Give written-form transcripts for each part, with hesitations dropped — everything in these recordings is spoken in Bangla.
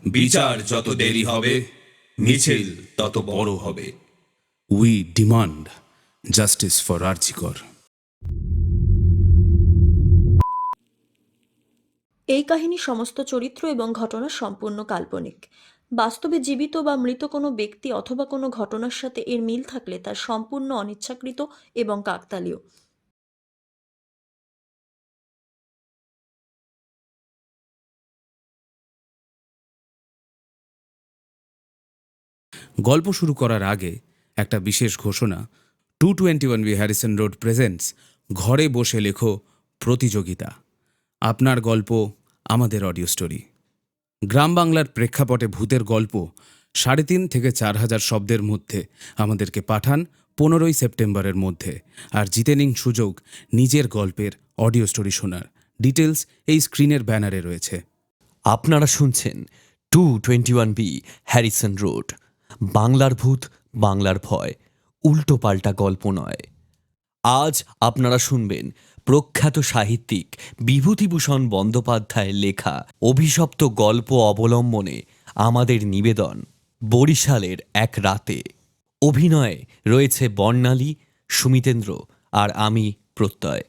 বিচার যত দেরি হবে, মিছিল তত বড় হবে। We demand justice for RG Kar. এই কাহিনী সমস্ত চরিত্র এবং ঘটনা সম্পূর্ণ কাল্পনিক। বাস্তবে জীবিত বা মৃত কোনো ব্যক্তি অথবা কোনো ঘটনার সাথে এর মিল থাকলে তা সম্পূর্ণ অনিচ্ছাকৃত এবং কাকতালীয়। গল্প শুরু করার আগে একটা বিশেষ ঘোষণা। 221B হ্যারিসন রোড প্রেজেন্টস ঘরে বসে লেখো প্রতিযোগিতা। আপনার গল্প আমাদের অডিও স্টোরি। গ্রাম বাংলার প্রেক্ষাপটে ভূতের গল্প 3.5 থেকে 4,000 শব্দের মধ্যে আমাদেরকে পাঠান 15ই সেপ্টেম্বরের মধ্যে, আর জিতে নিন সুযোগ নিজের গল্পের অডিও স্টোরি শোনার। ডিটেলস এই স্ক্রিনের ব্যানারে রয়েছে। আপনারা শুনছেন 221B হ্যারিসন রোড, বাংলার ভূত, বাংলার ভয়, উল্টো পাল্টা গল্প নয়। আজ আপনারা শুনবেন প্রখ্যাত সাহিত্যিক বিভূতিভূষণ বন্দ্যোপাধ্যায়ের লেখা অভিশপ্ত গল্প অবলম্বনে আমাদের নিবেদন বরিশালের এক রাতে। অভিনয়ে রয়েছে বর্ণালী, সুমিতেন্দ্র আর আমি প্রত্যয়।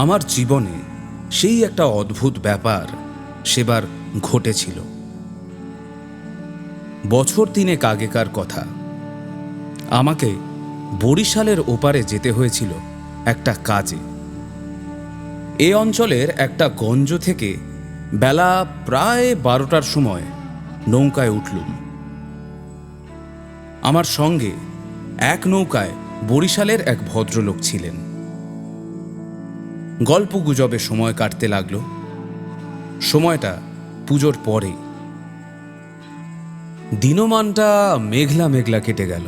আমার জীবনে সেই একটা অদ্ভুত ব্যাপার সেবার ঘটেছিল। বছর 3 আগেকার কথা। আমাকে বরিশালের ওপারে যেতে হয়েছিল একটা কাজে। এ অঞ্চলের একটা গঞ্জ থেকে বেলা প্রায় 12টার সময় নৌকায় উঠলুম। আমার সঙ্গে এক নৌকায় বরিশালের এক ভদ্রলোক ছিলেন। গল্প গুজবে সময় কাটতে লাগলো। সময়টা পুজোর পরে। দিনমানটা মেঘলা মেঘলা কেটে গেল।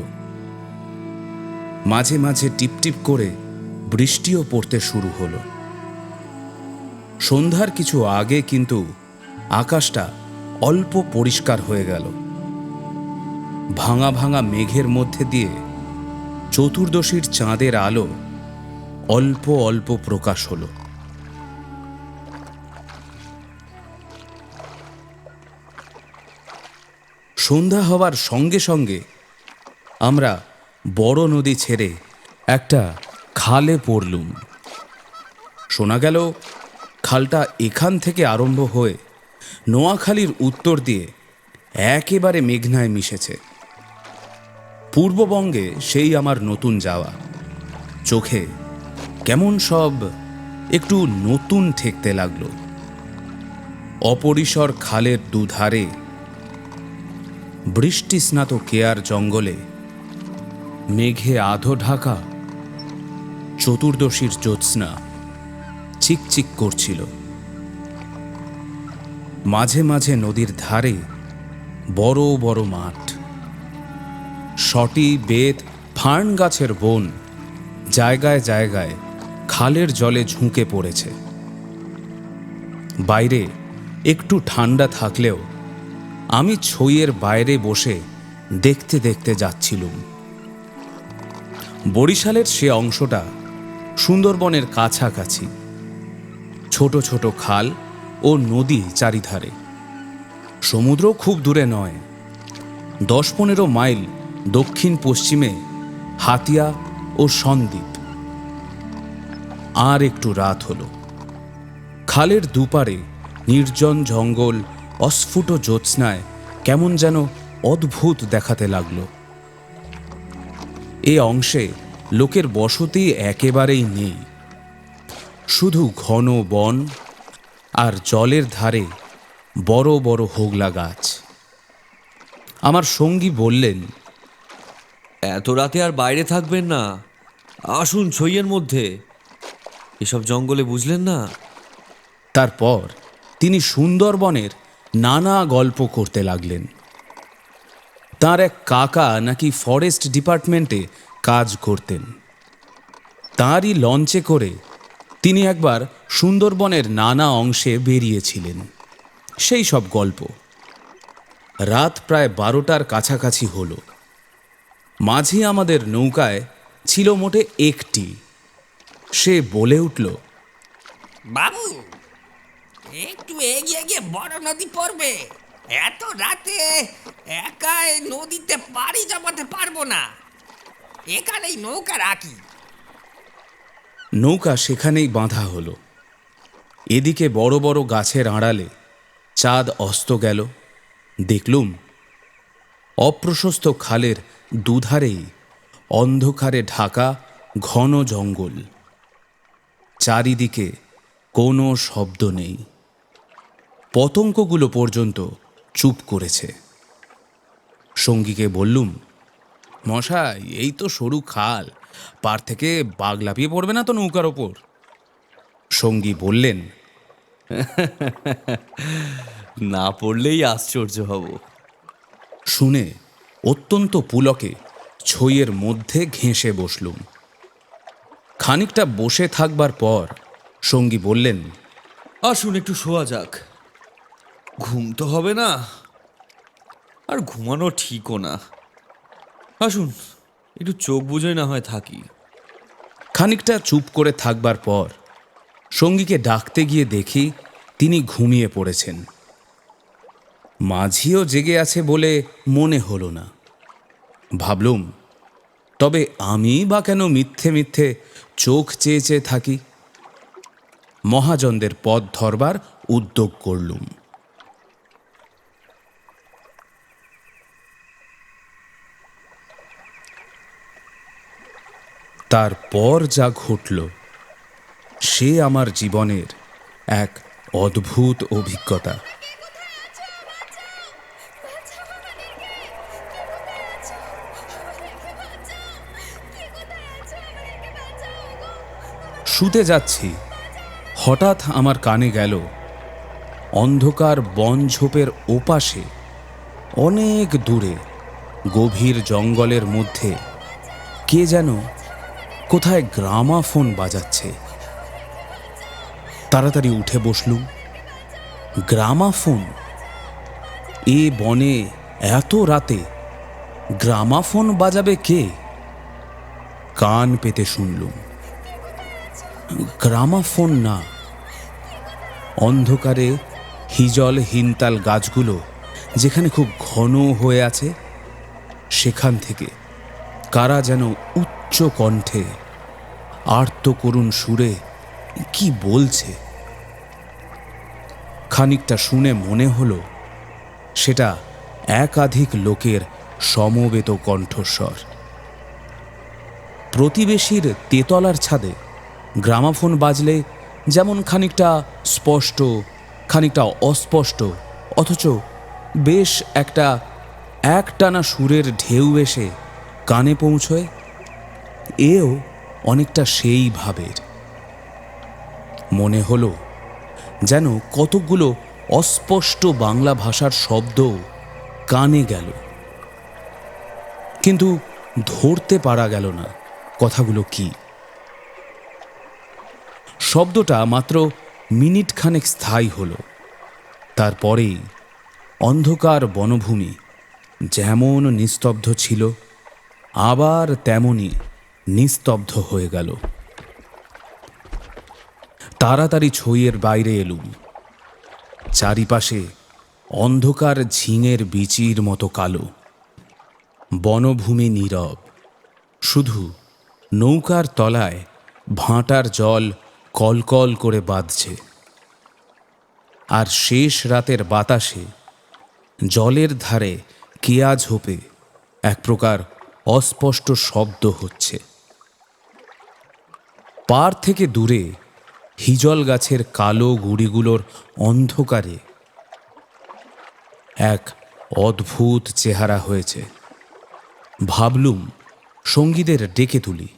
মাঝে মাঝে টিপটিপ করে বৃষ্টিও পড়তে শুরু হলো। সন্ধ্যার কিছু আগে কিন্তু আকাশটা অল্প পরিষ্কার হয়ে গেল। ভাঙা ভাঙা মেঘের মধ্যে দিয়ে চতুর্দশীর চাঁদের আলো অল্প অল্প প্রকাশ হলো। সন্ধ্যা হওয়ার সঙ্গে সঙ্গে আমরা বড় নদী ছেড়ে একটা খালে পড়লুম। শোনা গেল খালটা এখান থেকে আরম্ভ হয়ে নোয়াখালীর উত্তর দিয়ে একেবারে মেঘনায় মিশেছে। পূর্ববঙ্গে সেই আমার নতুন যাওয়া। চোখে কেমন সব একটু নতুন ঠেকতে লাগলো। অপরিসর খালের দুধারে বৃষ্টি স্নাত কেয়ার জঙ্গলে মেঘে আধো ঢাকা চতুর্দশীর জ্যোৎস্না চিকচিক করছিল। মাঝে মাঝে নদীর ধারে বড় বড় মাঠ, সটি, বেত, ফার্ন গাছের বন জায়গায় জায়গায় খালের জলে ঝুঁকে পড়েছে। বাইরে একটু ঠান্ডা থাকলেও আমি ছইয়ের বাইরে বসে দেখতে দেখতে যাচ্ছিলুম। বরিশালের সে অংশটা সুন্দরবনের কাছাকাছি। ছোট ছোট খাল ও নদী চারিধারে। সমুদ্র খুব দূরে নয়। 10-15 মাইল দক্ষিণ পশ্চিমে হাতিয়া ও সন্দ্বীপ। আর একটু রাত হলো। খালের দুপারে নির্জন জঙ্গল অস্ফুট জ্যোৎস্নায় কেমন যেন অদ্ভুত দেখাতে লাগলো। এ অংশে লোকের বসতি একেবারেই নেই। শুধু ঘন বন আর জলের ধারে বড় বড় হোগলা গাছ। আমার সঙ্গী বললেন, এত রাতে আর বাইরে থাকবেন না, আসুন ছইয়ের মধ্যে। এসব জঙ্গলে বুঝলেন না। তারপর তিনি সুন্দরবনের নানা গল্প করতে লাগলেন। তার এক কাকা নাকি ফরেস্ট ডিপার্টমেন্টে কাজ করতেন। তারই লঞ্চে করে তিনি একবার সুন্দরবনের নানা অংশে বেরিয়েছিলেন। সেই সব গল্প। রাত প্রায় 12টার কাছাকাছি হলো। মাঝি আমাদের নৌকায় ছিল মোটে একটি। সে বলে উঠল, বাবু, একটু এগিয়ে গিয়ে বড় নদী পড়বে। এত রাতে একাই নদীতে পাড়ি জমাতে পারবো না। এখানেই নৌকা রাখি। নৌকা সেখানেই বাঁধা হলো। এদিকে বড় বড় গাছের আড়ালে চাঁদ অস্ত গেল। দেখলুম অপ্রশস্ত খালের দুধারেই অন্ধকারে ঢাকা ঘন জঙ্গল। চারিদিকে কোনো শব্দ নেই। পতঙ্গগুলো পর্যন্ত চুপ করেছে। সঙ্গীকে বললুম, মশাই, এই তো সরু খাল, পার থেকে বাগ লাফিয়ে পড়বে না তো নৌকার ওপর? সঙ্গী বললেন, না পড়লেই আশ্চর্য হব। শুনে অত্যন্ত পুলকে ছইয়ের মধ্যে ঘেঁষে বসলুম। খানিকটা বসে থাকবার পর সঙ্গী বললেন, আসুন একটু শোয়া যাক। ঘুম তো হবে না, আর ঘুমানো ঠিকও না। আসুন একটু চোখ বুঝে না হয় থাকি। খানিকটা চুপ করে থাকবার পর সঙ্গীকে ডাকতে গিয়ে দেখি তিনি ঘুমিয়ে পড়েছেন। মাঝিও জেগে আছে বলে মনে হলো না। ভাবলুম, তবে আমি বা কেন মিথ্যে মিথ্যে চোখ চেয়ে চেয়ে থাকি? মহাজনদের পথ ধরবার উদ্যোগ করলুম। তারপর যা ঘটল সে আমার জীবনের এক অদ্ভুত অভিজ্ঞতা। শুতে যাচ্ছি, হঠাৎ আমার কানে গেল, অন্ধকার বন ঝোপের ওপাশে অনেক দূরে গভীর জঙ্গলের মধ্যে কে যেন কোথায় গ্রামাফোন বাজাচ্ছে। তাড়াতাড়ি উঠে বসলুম। গ্রামাফোন! এ বনে এত রাতে গ্রামাফোন বাজাবে কে? কান পেতে শুনলুম। গ্রামাফোন না, অন্ধকারে হিজল হিনতাল গাছগুলো যেখানে খুব ঘন হয়ে আছে সেখান থেকে কারা যেন উচ্চ কণ্ঠে আর্ত করুণ সুরে কি বলছে। খানিকটা শুনে মনে হলো সেটা একাধিক লোকের সমবেত কণ্ঠস্বর। প্রতিবেশীর তেতলার ছাদে গ্রামাফোন বাজলে যেমন খানিকটা স্পষ্ট, খানিকটা অস্পষ্ট, অথচ বেশ একটা একটানা সুরের ঢেউ এসে কানে পৌঁছয়, এও অনেকটা সেই ভাবের। মনে হলো যেন কতকগুলো অস্পষ্ট বাংলা ভাষার শব্দ কানে গেল, কিন্তু ধরতে পারা গেল না কথাগুলো কি। শব্দটা মাত্র মিনিট খানেক স্থায়ী হলো। তারপরেই অন্ধকার বনভূমি যেমন নিস্তব্ধ ছিল আবার তেমনি নিস্তব্ধ হয়ে গেল। তাড়াতাড়ি ছইয়ের বাইরে এলুম। চারিপাশে অন্ধকার ঝিঙের বিচির মতো কালো। বনভূমি নীরব, শুধু নৌকার তলায় ভাঁটার জল কলকল করে বাঁধছে। আর শেষ রাতের বাতাসে জলের ধারে কেয়া ঝোপে এক প্রকার অস্পষ্ট শব্দ হচ্ছে। পার থেকে দূরে হিজল গাছের কালো গুড়িগুলোর অন্ধকারে এক অদ্ভুত চেহারা হয়েছে। ভাবলুম সঙ্গীদের ডেকে তুলি,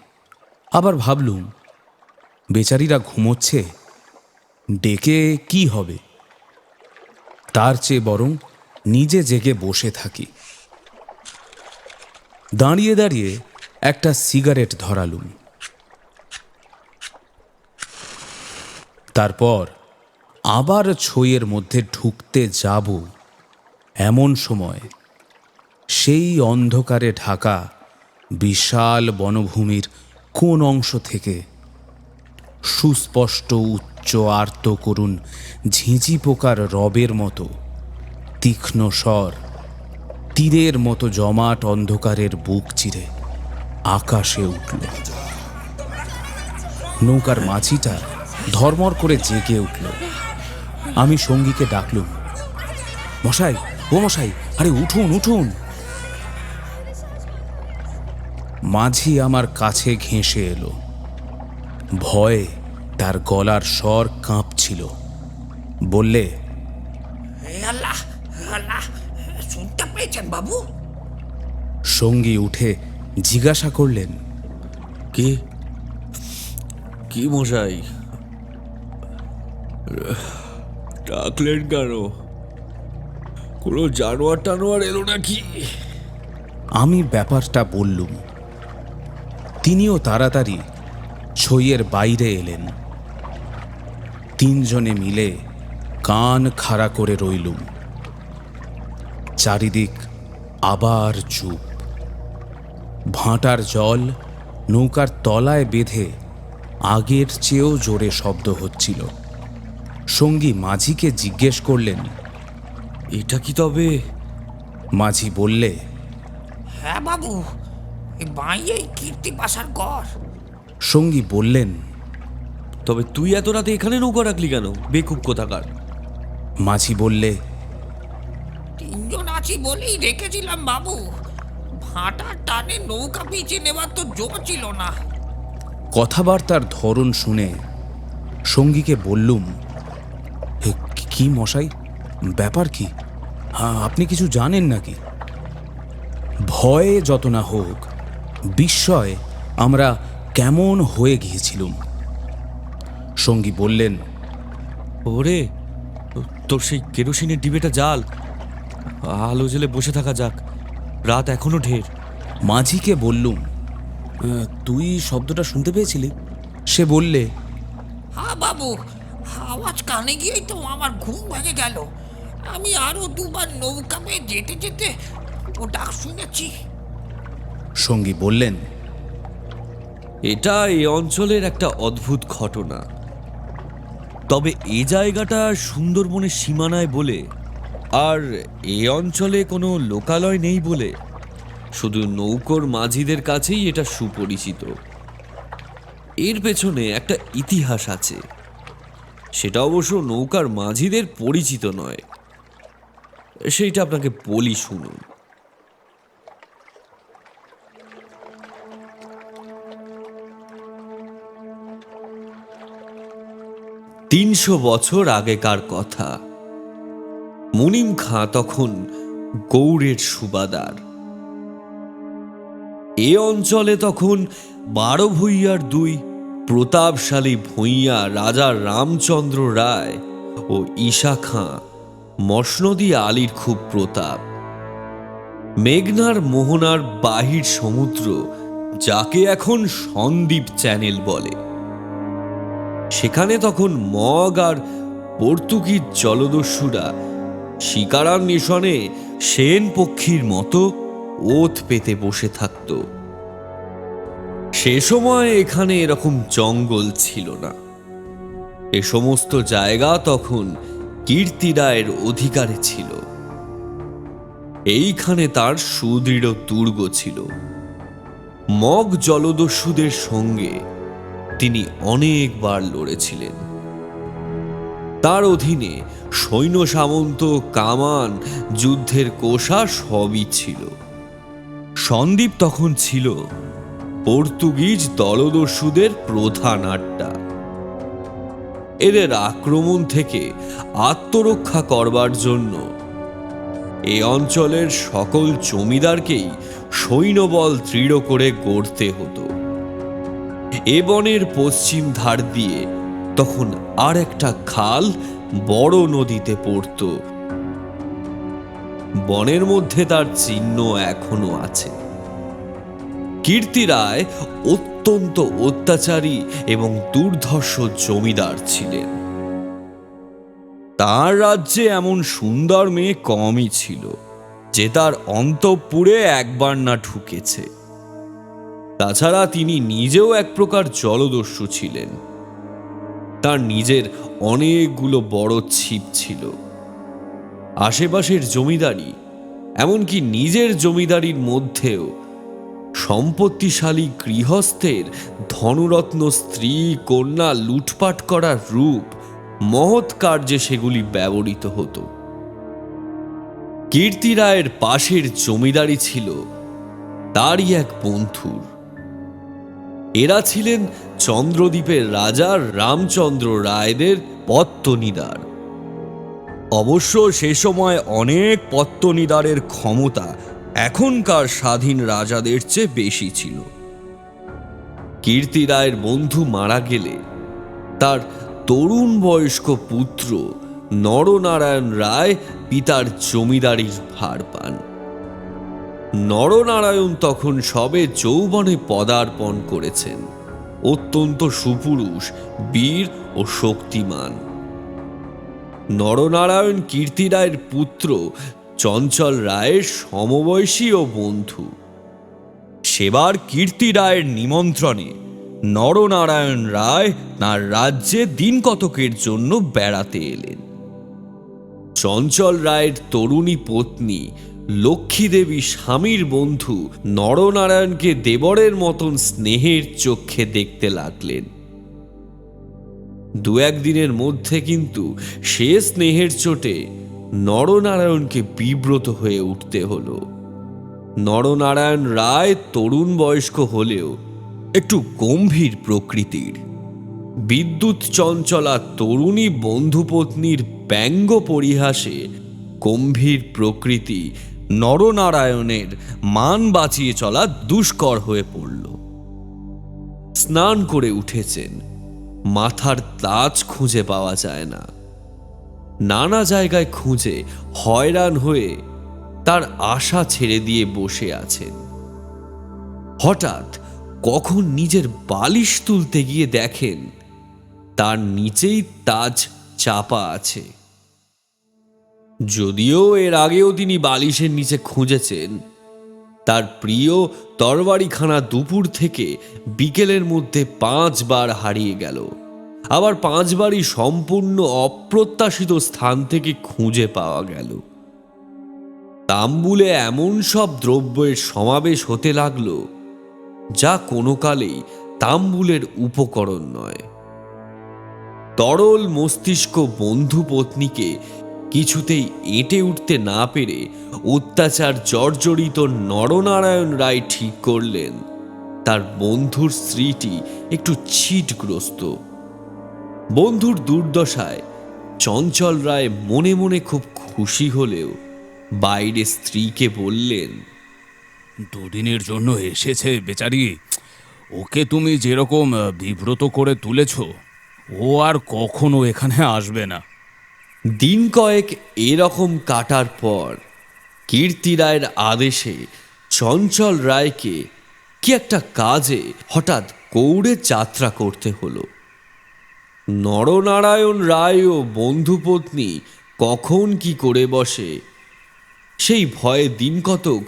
আবার ভাবলুম বেচারিরা ঘুমোচ্ছে, ডেকে কি হবে? তার চেয়ে বরং নিজে জেগে বসে থাকি। দাঁড়িয়ে দাঁড়িয়ে একটা সিগারেট ধরালুম। তারপর আবার ছইয়ের মধ্যে ঢুকতে যাব এমন সময় সেই অন্ধকারে ঢাকা বিশাল বনভূমির কোন অংশ থেকে সুস্পষ্ট উচ্চ আর্ত করুণ ঝিঁঝি পোকার রবের মতো তীক্ষ্ণ স্বর তীরের মতো জমাট অন্ধকারের বুক চিরে আকাশে উঠল। নৌকার মাঝিটা ধর্মর করে জেগে উঠল। আমি সঙ্গীকে ডাকলুম, মশাই, ও মশাই, আরে উঠুন উঠুন। মাঝি আমার কাছে ঘেঁষে এলো। ভয়ে তার গলার স্বর কাঁপছিল। বললে, হে আল্লাহ, আল্লাহ, শুনতে পেয়েছেন বাবু? সঙ্গী উঠে জিজ্ঞাসা করলেন, কে? কি মশাই, ডাকলেন কেন? কোনো জানোয়ার টানোয়ার এলো নাকি? আমি ব্যাপারটা বললুম। তিনিও তাড়াতাড়ি ছইয়ের বাইরে এলেন। তিনজনে মিলে কান খাড়া করে রইলুম। চারিদিক আবার চুপ। ভাঁটার জল নৌকার তলায় বেঁধে আগের চেয়েও জোরে শব্দ হচ্ছিল। সঙ্গী মাঝিকে জিজ্ঞেস করলেন, এটা কি তবে? মাঝি বললে, হ্যাঁ বাবু, এই বাইয়েই কীর্তি পাশার ঘর। সঙ্গী বললেন, তবে তুই এত রাতে এখানে নৌকা রাখলি কেন, বেকুব কোথাকার? মাঝি বললে, তিনজন আছি বলেই রেখেছিলাম বাবু। ভাটার টানে নৌকা পিছিয়ে নেবার তো জো ছিল না। কথাবার্তার ধরন শুনে সঙ্গীকে বললুম, কি মশাই, ব্যাপার কি? আপনি কিছু জানেন নাকি? ভয়ে যত না হোক বিস্ময়ে আমরা কেমন হয়ে গিয়েছিলুম। সঙ্গী বললেন, ওরে, তোর সেই কেরোসিনের ডিবেটা জ্বাল, আলো জেলে বসে থাকা যাক, রাত এখনো ঢের। মাঝিকে বললুম, তুই শব্দটা শুনতে পেয়েছিলি? সে বললে, হ্যাঁ বাবু, আওয়াজ কানে গিয়েই তো আমার ঘুম ভেঙে গেল। আমি আরো দুবার নৌকা পেয়ে যেতে যেতে ও ডাক শুনেছি। সঙ্গী বললেন, এটা এই অঞ্চলের একটা অদ্ভুত ঘটনা। তবে এই জায়গাটা সুন্দরবনের সীমানায় বলে, আর এই অঞ্চলে কোনো লোকালয় নেই বলে, শুধু নৌকোর মাঝিদের কাছেই এটা সুপরিচিত। এর পেছনে একটা ইতিহাস আছে, সেটা অবশ্য নৌকার মাঝিদের পরিচিত নয়। সেইটা আপনাকে বলি, শুনুন। তিনশো বছর আগেকার কথা। মুনিম খাঁ তখন গৌড়ের সুবাদার। এ অঞ্চলে তখন 12 ভূঁইয়ার 2 প্রতাপশালী ভূঁইয়া রাজা রামচন্দ্র রায় ও ঈশা খাঁ মসনদী আলীর খুব প্রতাপ। মেঘনার মোহনার বাহির সমুদ্র, যাকে এখন সন্দ্বীপ চ্যানেল বলে, সেখানে তখন মগ আর পর্তুগিজ জলদস্যুরা শিকারান্বেষণে সেন পক্ষীর মতো ওত পেতে বসে থাকত। সে সময় এখানে এরকম জঙ্গল ছিল না। এ সমস্ত জায়গা তখন কীর্তি রায়ের অধিকারে ছিল। এইখানে তার সুদৃঢ় দুর্গ ছিল। মগ জলদস্যুদের সঙ্গে তিনি অনেকবার লড়েছিলেন। তার অধীনে সৈন্য সামন্ত, কামান, যুদ্ধের কোষা সবই ছিল। সন্দ্বীপ তখন ছিল পর্তুগিজ দলদস্যুদের প্রধান আড্ডা। এদের আক্রমণ থেকে আত্মরক্ষা করবার জন্য এই অঞ্চলের সকল জমিদারকেই সৈন্যবল দৃঢ় করে গড়তে হতো। এ বনের পশ্চিম ধার দিয়ে তখন আর একটা খাল বড় নদীতে পড়ত। বনের মধ্যে তার চিহ্ন এখনো আছে। কীর্তি রায় অত্যন্ত অত্যাচারী এবং দুর্ধর্ষ জমিদার ছিলেন। তার রাজ্যে এমন সুন্দর মেয়ে কমই ছিল যে তার অন্তঃপুরে একবার না ঢুকেছে। তাছাড়া তিনি নিজেও এক প্রকার জলদস্যু ছিলেন। তার নিজের অনেকগুলো বড় ছিপ ছিল। আশেপাশের জমিদারি, এমনকি নিজের জমিদারির মধ্যেও সম্পত্তিশালী গৃহস্থের ধনরত্ন স্ত্রী কন্যা লুটপাট করার রূপ মহৎ কার্যে সেগুলি ব্যবহৃত হতো। কীর্তি রায়ের পাশের জমিদারি ছিল তারই এক বন্ধুর। এরা ছিলেন চন্দ্রদ্বীপের রাজা রামচন্দ্র রায়দের পত্তনিদার। অবশ্য সে সময় অনেক পত্তনিদারের ক্ষমতা এখনকার স্বাধীন রাজাদের চেয়ে বেশি ছিল। কীর্তি রায়ের বন্ধু মারা গেলে তার তরুণ বয়স্ক পুত্র নরনারায়ণ রায় পিতার জমিদারির ভার পান। নরনারায়ণ তখন সবে যৌবনে পদার্পণ করেছেন, অত্যন্ত সুপুরুষ, বীর ও শক্তিমান। নরনারায়ণ কীর্তি রায়ের পুত্র চঞ্চল রায়ের সমবয়সী ও বন্ধু। সেবার কীর্তি রায়ের নিমন্ত্রণে নরনারায়ণ রায় তাঁর রাজ্যে দিন কতকের জন্য বেড়াতে এলেন। চঞ্চল রায়ের তরুণী পত্নী লক্ষ্মী দেবী স্বামীর বন্ধু নরনারায়ণকে দেবরের মতন স্নেহের চোখে দেখতে লাগলেন। দু একদিনের মধ্যে কিন্তু সে স্নেহের চোটে নরনারায়ণকে বিব্রত হয়ে উঠতে হলো। নরনারায়ণ রায় তরুণ বয়স্ক হলেও একটু গম্ভীর প্রকৃতির। বিদ্যুৎ চঞ্চলা তরুণী বন্ধুপত্নীর ব্যঙ্গ পরিহাসে গম্ভীর প্রকৃতি নরনারায়ণের মান বাঁচিয়ে চলা দুষ্কর হয়ে পড়ল। স্নান করে উঠেছেন, মাথার তাজ খুঁজে পাওয়া যায় না। নানা জায়গায় খুঁজে হয়রান হয়ে তার আশা ছেড়ে দিয়ে বসে আছেন। হঠাৎ কখন নিজের বালিশ তুলতে গিয়ে দেখেন তার নিচেই তাজ চাপা আছে। যদিও এর আগেও তিনি বালিশের নিচে খুঁজেছেন, তার প্রিয় তরবারিখানা দুপুর থেকে বিকেলের মধ্যে 5 বার হারিয়ে গেল। আবার 5 বারই সম্পূর্ণ অপ্রত্যাশিত স্থান থেকে খুঁজে পাওয়া গেল। তাম্বুলে এমন সব দ্রব্যের সমাবেশ হতে লাগলো যা কোনো কালেই তাম্বুলের উপকরণ নয়। তরল মস্তিষ্ক বন্ধু পত্নীকে কিছুতেই এঁটে উঠতে না পেরে অত্যাচার জর্জরিত নরনারায়ণ রায় ঠিক করলেন তার বন্ধুর স্ত্রীটি একটু ছিটগ্রস্ত। বন্ধুর দুর্দশায় চঞ্চল রায় মনে মনে খুব খুশি হলেও বাইরে স্ত্রীকে বললেন, দুদিনের জন্য এসেছে বেচারি, ওকে তুমি যেরকম বিব্রত করে তুলেছ, ও আর কখনো এখানে আসবে না। দিন কয়েক এরকম কাটার পর কীর্তি রায়ের আদেশে চঞ্চল রায়কে কি একটা কাজে হঠাৎ গৌড়ে যাত্রা করতে হলো। নরনারায়ণ রায় ও বন্ধুপত্নী কখন কি করে বসে সেই ভয়ে দিন কতক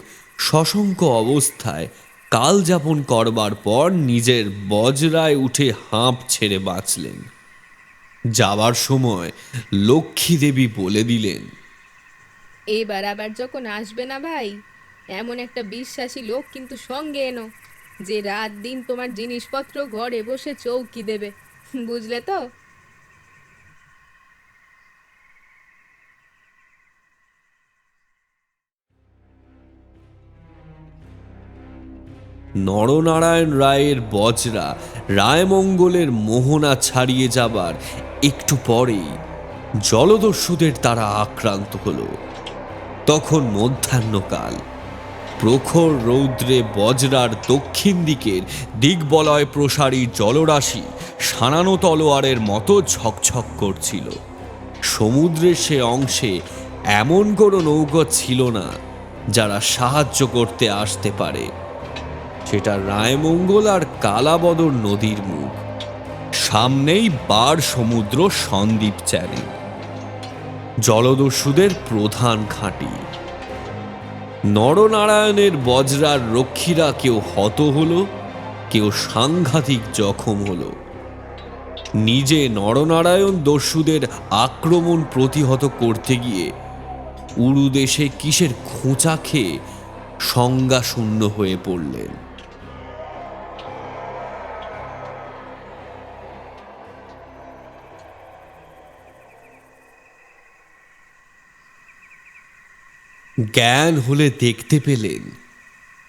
সশঙ্ক অবস্থায় কাল যাপন করবার পর নিজের বজরায় উঠে হাঁপ ছেড়ে বাঁচলেন। যাবার সময় লক্ষ্মী দেবী বলে দিলেন, এবার আবার যখন আসবে না ভাই, এমন একটা বিশ্বাসী লোক কিন্তু সঙ্গে এনো, যে রাত দিন তোমার জিনিসপত্র ঘরে বসে চৌকি দেবে, বুঝলে তো? নরনারায়ণ রায়ের বজরা রায়মঙ্গলের মোহনা ছাড়িয়ে যাবার একটু পরেই জলদস্যুদের তারা আক্রান্ত হলো। তখন মধ্যাহ্নকাল, প্রখর রৌদ্রে বজরার দক্ষিণ দিকের দিগ্বলয় প্রসারী জলরাশি সানানো তলোয়ারের মতো ঝকঝক করছিল। সমুদ্রের সে অংশে এমন কোনো নৌকা ছিল না যারা সাহায্য করতে আসতে পারে। সেটা রায়মঙ্গল আর কালাবদর নদীর মুখ, সামনেই বার সমুদ্র সন্দ্বীপ চ্যানেল, জলদস্যুদের প্রধান ঘাঁটি। নরনারায়ণের বজরার রক্ষীরা কেউ হত হলো, কেউ সাংঘাতিক জখম হলো। নিজে নরনারায়ণ দস্যুদের আক্রমণ প্রতিহত করতে গিয়ে উরুদেশে কিসের খোঁচা খেয়ে সংজ্ঞাশূন্য হয়ে পড়লেন। জ্ঞান হলে দেখতে পেলেন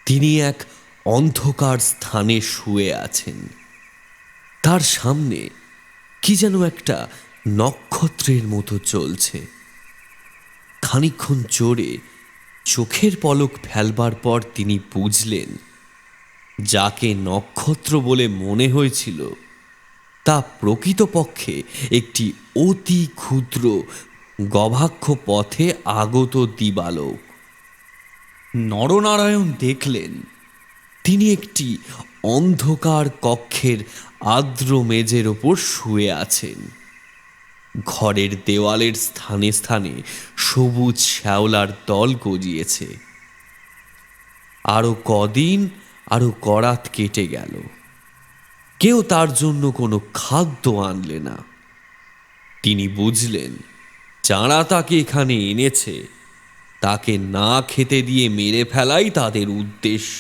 তিনি এক অন্ধকার স্থানে শুয়ে আছেন। তার সামনে কি যেন একটা নক্ষত্রের মতো চলছে। খানিকক্ষণ জোরে চোখের পলক ফেলবার পর তিনি বুঝলেন যাকে নক্ষত্র বলে মনে হয়েছিল তা প্রকৃতপক্ষে একটি অতি ক্ষুদ্র গবাক্ষ পথে আগত দিবালোক। নরনারায়ণ দেখলেন তিনি একটি অন্ধকার কক্ষের আর্দ্র মেজের ওপর শুয়ে আছেন। ঘরের দেওয়ালের স্থানে স্থানে সবুজ শ্যাওলার দল গজিয়েছে। আরো কদিন আরো করাত কেটে গেল, কেউ তার জন্য কোনো খাদ্য আনলে না। তিনি বুঝলেন যারা তাকে এখানে এনেছে তাকে না খেতে দিয়ে মেরে ফেলাই তাদের উদ্দেশ্য।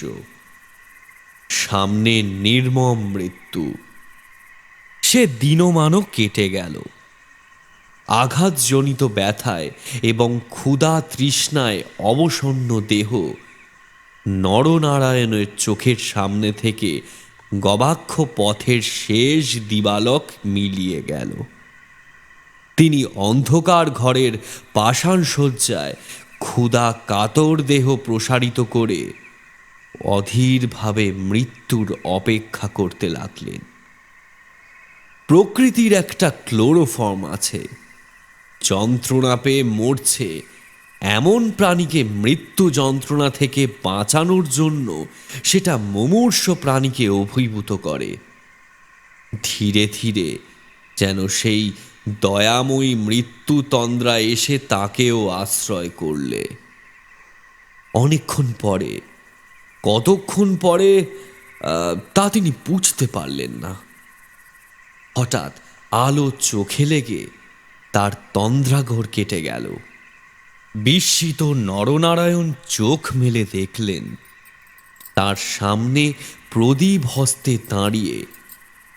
সামনে নির্মম মৃত্যু। সে দিনমানও কেটে গেল। আঘাতজনিত ব্যথায় এবং ক্ষুধা তৃষ্ণায় অবসন্ন দেহ নরনারায়ণের চোখের সামনে থেকে গবাক্ষ পথের শেষ দিবালক মিলিয়ে গেল। তিনি অন্ধকার ঘরের পাষাণ শয্যায় ক্ষুধা কাতর দেহ প্রসারিত করে অধীরভাবে মৃত্যুর অপেক্ষা করতে লাগলেন। প্রকৃতির একটা ক্লোরোফর্ম আছে। যন্ত্রণা পেয়ে মরছে এমন প্রাণীকে মৃত্যু যন্ত্রণা থেকে বাঁচানোর জন্য সেটা মুমূর্ষ প্রাণীকে অভিভূত করে। ধীরে ধীরে যেন সেই দয়াময়ী মৃত্যু তন্দ্রা এসে তাকেও আশ্রয় করলে। অনেকক্ষণ পরে, কতক্ষণ পরে তা তিনি বুঝতে পারলেন না, হঠাৎ আলো চোখে লেগে তার তন্দ্রাঘোর কেটে গেল। বিস্মিত নরনারায়ণ চোখ মেলে দেখলেন তার সামনে প্রদীপ হস্তে দাঁড়িয়ে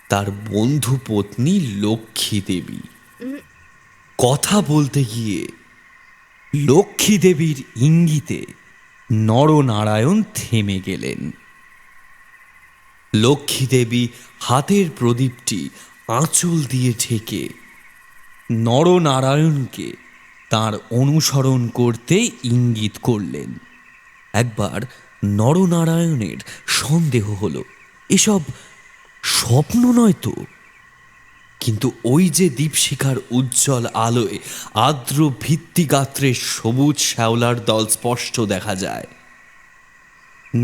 তার বন্ধু পত্নী লক্ষ্মী দেবী। কথা বলতে গিয়ে লক্ষ্মী দেবীর ইঙ্গিতে নরনারায়ণ থেমে গেলেন। লক্ষ্মী দেবী হাতের প্রদীপটি আঁচল দিয়ে ঢেকে নরনারায়ণকে তার অনুসরণ করতে ইঙ্গিত করলেন। একবার নরনারায়ণের সন্দেহ হলো এসব স্বপ্ন নয় তো, কিন্তু ওই যে দীপশিখার উজ্জ্বল আলোয় আর্দ্র ভিত্তিগাত্রের সবুজ শ্যাওলার দল স্পষ্ট দেখা যায়।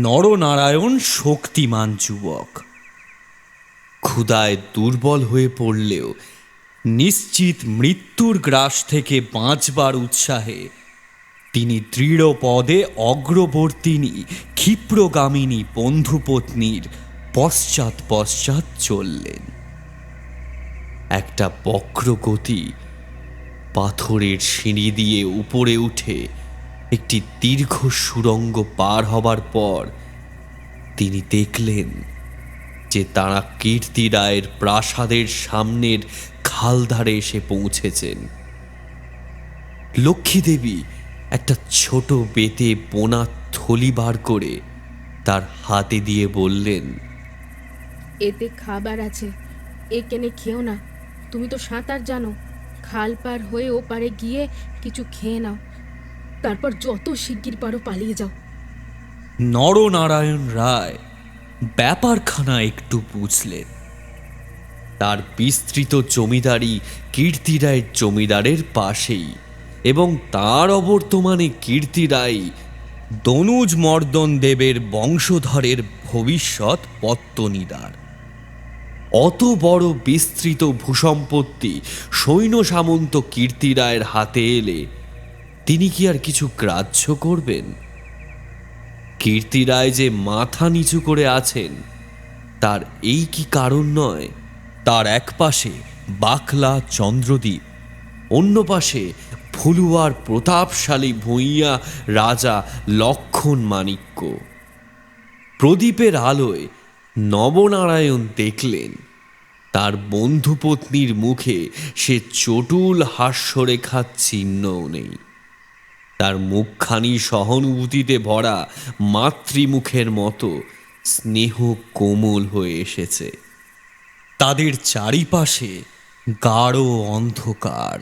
নরনারায়ণ শক্তিমান যুবক, ক্ষুধায় দুর্বল হয়ে পড়লেও নিশ্চিত মৃত্যুর গ্রাস থেকে বাঁচবার উৎসাহে তিনি দৃঢ় পদে অগ্রবর্তিনী ক্ষিপ্রগামিনী বন্ধুপত্নীর পশ্চাৎ পশ্চাৎ চললেন। একটা বক্রগতি পাথরের সিঁড়ি দিয়ে উপরে উঠে একটি দীর্ঘ সুড়ঙ্গ পার হবার পর তিনি দেখলেন যে তারা কীর্তি রায়ের প্রাসাদের সামনের খালধারে এসে পৌঁছেছেন। লক্ষ্মী দেবী একটা ছোট বেতে বোনা থলি বার করে তার হাতে দিয়ে বললেন, এতে খাবার আছে, এ কেনে খেও না। তুমি তো সাঁতার জানো, খাল পার হয়ে ওপারে গিয়ে কিছু খেয়ে নাও, তারপর যত শিগগির পারো পালিয়ে যাও। নরনারায়ণ রায় ব্যাপারখানা একটু বুঝলেন। তার বিস্তৃত জমিদারি কীর্তি রায়ের জমিদারের পাশেই, এবং তার অবর্তমানে কীর্তি রায় দনুজ মর্দন দেবের বংশধরের ভবিষ্যৎ পত্তনিদার। অত বড় বিস্তৃত ভূসম্পত্তি সৈন্য সামন্ত কীর্তি রায়ের হাতে এলে তিনি কি আর কিছু গ্রাহ্য করবেন? কীর্তি রায় যে মাথা নিচু করে আছেন তার এই কি কারণ নয়? তার এক পাশে বাকলা চন্দ্রদ্বীপ, অন্য পাশে ফুলুয়ার প্রতাপশালী ভূঁইয়া রাজা লক্ষণ মাণিক্য। প্রদীপের আলোয় নবনারায়ণ দেখলেন তার বন্ধুপত্নীর মুখে সে চটুল হাস্যরেখার চিহ্নও নেই। তার মুখখানি সহানুভূতিতে ভরা মাতৃমুখের মতো স্নেহ কোমল হয়ে এসেছে। তাদের চারিপাশে গাঢ় অন্ধকার,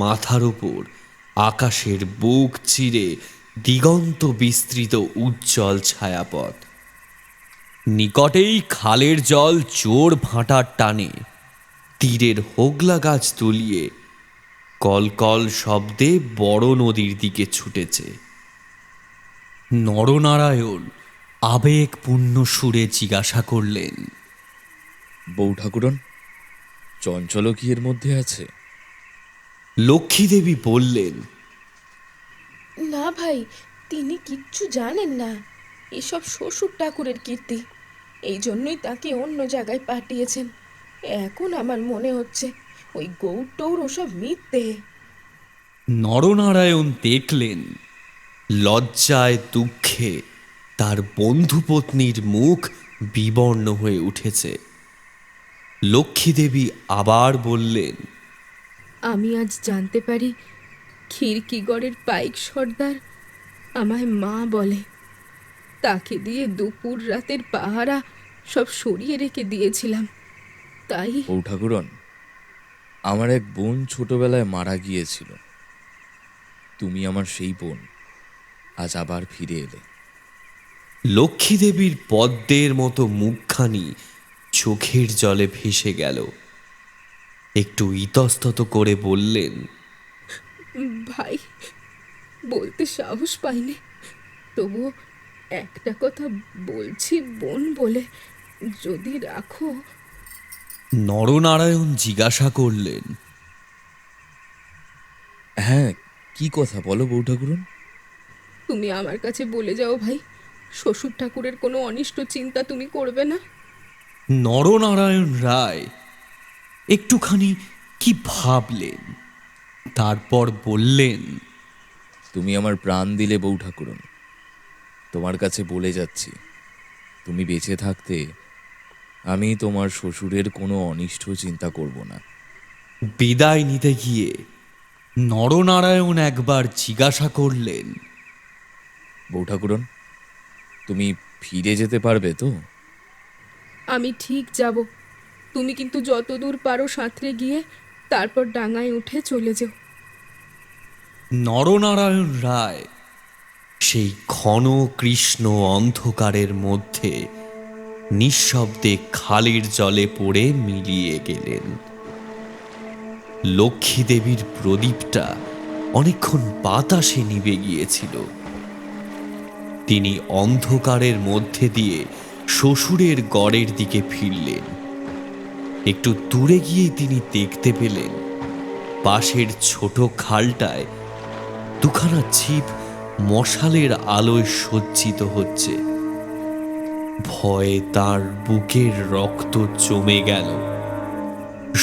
মাথার উপর আকাশের বুক চিরে দিগন্ত বিস্তৃত উজ্জ্বল ছায়াপথ। নিকটেই খালের জল চোর ভাঁটার টানে তীরের হোগলা গাছ তুলিয়ে কলকল শব্দে বড় নদীর দিকে ছুটেছে। নরনারায়ণ আবেগপূর্ণ সুরে জিজ্ঞাসা করলেন, বউ ঠাকুরন, চঞ্চলও কি এর মধ্যে আছে? লক্ষ্মীদেবী বললেন, না ভাই, তিনি কিচ্ছু জানেন না। এসব শ্বশুর ঠাকুরের কীর্তি, এই জন্যই তাকে অন্য জায়গায় পাঠিয়েছেন। এখন আমার মনে হচ্ছে ওই গৌর টৌর ওসব মিথ্যে। নরনারায়ণ দেখলেন লজ্জায় দুঃখে তার বন্ধুপত্নীর মুখ বিবর্ণ হয়ে উঠেছে। লক্ষ্মীদেবী আবার বললেন, আমি আজ জানতে পারি খিড়কিগড়ের পাইক সর্দার আমায় মা বলে। তাকে দিয়ে দুপুর রাতের পাহারা সব সরিয়ে রেখে দিয়েছিলাম, তাই বউ ঠাকুরন, আমার এক বোন ছোটবেলায় মারা গিয়েছিল। তুমি আমার সেই বোন, আজ আবার ফিরে এলে। লক্ষ্মীদেবীর পদ্মের মতো মুখখানি চোখের জলে ভেসে গেল। একটু ইতস্তত করে বললেন, ভাই, বলতে সাহস পাইনি, তবুও একটা কথা বলছি বোন বলে, যদি রাখো। নরনারায়ণ জিজ্ঞাসা করলেন, হ্যাঁ, কি কথা বলো বউ ঠাকুরন। তুমি আমার কাছে বলে যাও ভাই, শ্বশুর ঠাকুরের কোনো অনিষ্ট চিন্তা তুমি করবে না। নরনারায়ণ রায় একটুখানি কি ভাবলেন, তারপর বললেন, তুমি আমার প্রাণ দিলে বউ ঠাকুরন, তোমার কাছে বলে যাচ্ছি, তুমি বেঁচে থাকতে আমি তোমার শ্বশুরের কোনো অনিষ্ট চিন্তা করব না। বিদায় নিতে গিয়ে নরনারায়ণ একবার জিজ্ঞাসা করলেন, বউ ঠাকুরন, তুমি ফিরে যেতে পারবে তো? আমি ঠিক যাব, তুমি কিন্তু যতদূর পারো সাঁতরে গিয়ে তারপর ডাঙায় উঠে চলে যেও। নরনারায়ণ রায় সেই ঘন কৃষ্ণ অন্ধকারের মধ্যে নিঃশব্দে খালের জলে পড়ে মিলিয়ে গেলেন। লক্ষ্মীদেবীর প্রদীপটা অনেকক্ষণ বাতাসে নিভে গিয়েছিল। তিনি অন্ধকারের মধ্যে দিয়ে শ্বশুরের গড়ের দিকে ফিরলেন। একটু দূরে গিয়ে তিনি দেখতে পেলেন পাশের ছোট খালটায় দুখানা ছিপ মশালের আলোয় সজ্জিত হচ্ছে। ভয়ে তার বুকের রক্ত জমে গেল।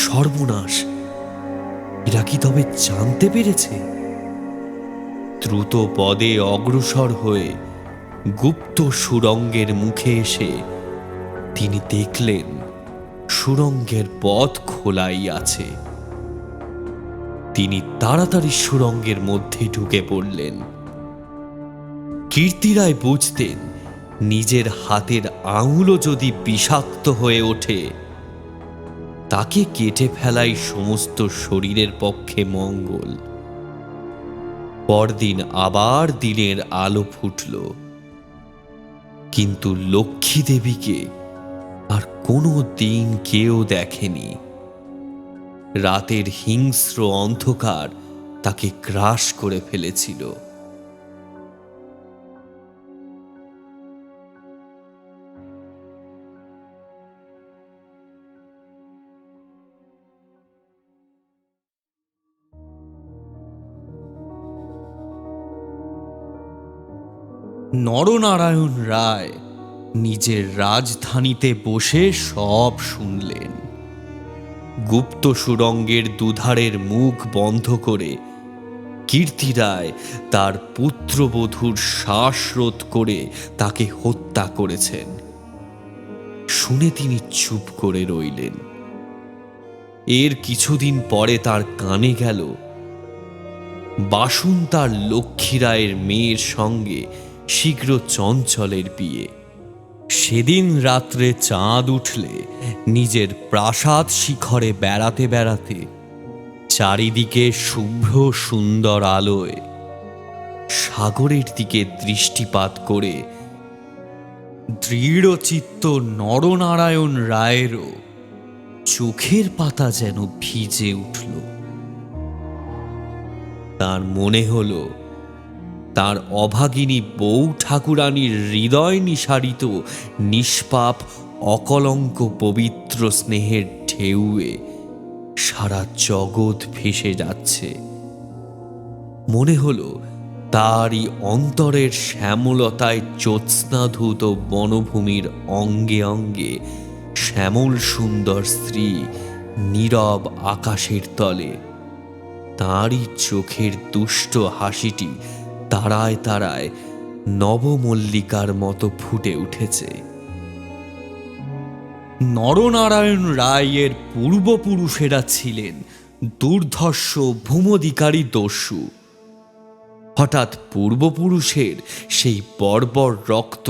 সর্বনাশ, এরা কি তবে জানতে পেরেছে? দ্রুত পদে অগ্রসর হয়ে গুপ্ত সুড়ঙ্গের মুখে এসে তিনি দেখলেন সুড়ঙ্গের পথ খোলাই আছে। তিনি তাড়াতাড়ি সুড়ঙ্গের মধ্যে ঢুকে পড়লেন। কীর্তিরায় বুঝতেন নিজের হাতের আঙুলও যদি বিষাক্ত হয়ে ওঠে তাকে কেটে ফেলাই সমস্ত শরীরের পক্ষে মঙ্গল। পরদিন আবার দিনের আলো ফুটল, কিন্তু লক্ষ্মী দেবীকে আর কোনো দিন কেউ দেখেনি। রাতের হিংস্র অন্ধকার তাকে গ্রাস করে ফেলেছিল। নরনারায়ণ রায় নিজের রাজধানীতে বসে সব শুনলেন। গুপ্ত সুড়ঙ্গের দুধারের মুখ বন্ধ করে কীর্তি রায় তার পুত্রবধূর শ্বাসরোধ করে তাকে হত্যা করেছেন। শুনে তিনি চুপ করে রইলেন। এর কিছুদিন পরে তার কানে গেল বাসুন তার লক্ষ্মী রায়ের মেয়ের সঙ্গে শীঘ্র চঞ্চলের বিয়ে। সেদিন রাত্রে চাঁদ উঠলে নিজের প্রাসাদ শিখরে বেড়াতে বেড়াতে চারিদিকে শুভ্র সুন্দর আলোয় সাগরের দিকে দৃষ্টিপাত করে দৃঢ়চিত্ত নরনারায়ণ রায়েরও চোখের পাতা যেন ভিজে উঠল। তার মনে হলো তার অভাগিনী বউ ঠাকুরানীর হৃদয় নিঃসারিত নিষ্পাপ অকলঙ্ক পবিত্র স্নেহের ঢেউয়ে সারা জগৎ ভেসে যাচ্ছে। মনে হলো তারই অন্তরের শ্যামলতায় জ্যোৎস্নাধূত বনভূমির অঙ্গে অঙ্গে শ্যামল সুন্দর স্ত্রী নীরব আকাশের তলে তাঁরই চোখের দুষ্ট হাসিটি তারায় তারায় নবমল্লিকার মতো ফুটে উঠেছে। নরনারায়ণ রায়ের পূর্বপুরুষেরা ছিলেন দুর্ধর্ষ ভূমধিকারী দস্যু। হঠাৎ পূর্বপুরুষের সেই বর্বর রক্ত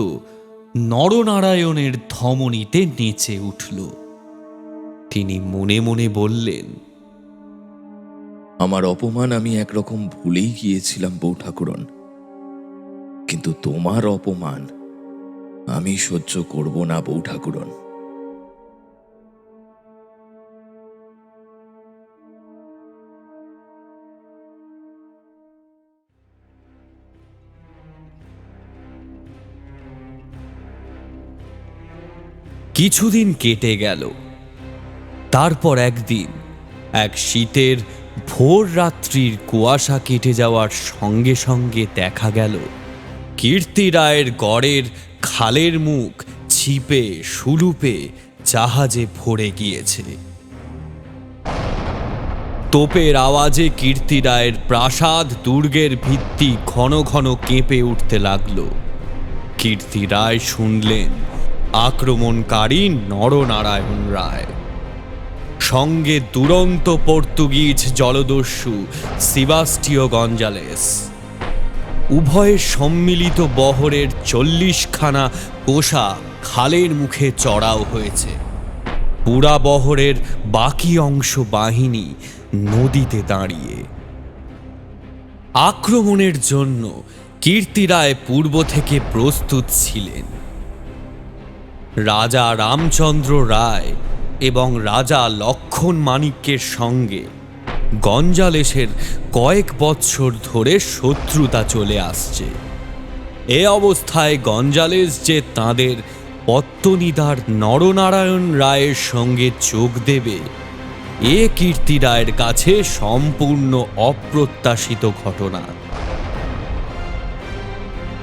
নরনারায়ণের ধমনীতে নেচে উঠল। তিনি মনে মনে বললেন, আমার অপমান আমি একরকম ভুলেই গিয়েছিলাম বউ ঠাকুরন, কিন্তু তোমার অপমান আমি সহ্য করব না বউ ঠাকুরন। কিছুদিন কেটে গেল। তারপর একদিন এক শীতের ভোর রাত্রির কুয়াশা কেটে যাওয়ার সঙ্গে সঙ্গে দেখা গেল কীর্তি রায়ের গড়ের খালের মুখ ছিপে সুলুপে জাহাজে ভরে গিয়েছে। তোপের আওয়াজে কীর্তি রায়ের প্রাসাদ দুর্গের ভিত্তি ঘন ঘন কেঁপে উঠতে লাগল। কীর্তি রায় শুনলেন আক্রমণকারী নরনারায়ণ রায়, সঙ্গে দুরন্ত পর্তুগিজ জলদস্যু সেবাস্টিও গঞ্জালেস। উভয়ের সম্মিলিত বহরের 40খানা কোষা খালের মুখে চড়াও হয়েছে। পুরা বহরের বাকি অংশ বাহিনী নদীতে দাঁড়িয়ে। আক্রমণের জন্য কীর্তি রায় পূর্ব থেকে প্রস্তুত ছিলেন। রাজা রামচন্দ্র রায় এবং রাজা লক্ষণ মাণিক্যের সঙ্গে গঞ্জালেসের কয়েক বৎসর ধরে শত্রুতা চলে আসছে। এ অবস্থায় গঞ্জালেস যে তাঁদের পত্তনিদার নরনারায়ণ রায়ের সঙ্গে যোগ দেবে, এ কীর্তি রায়ের কাছে সম্পূর্ণ অপ্রত্যাশিত ঘটনা।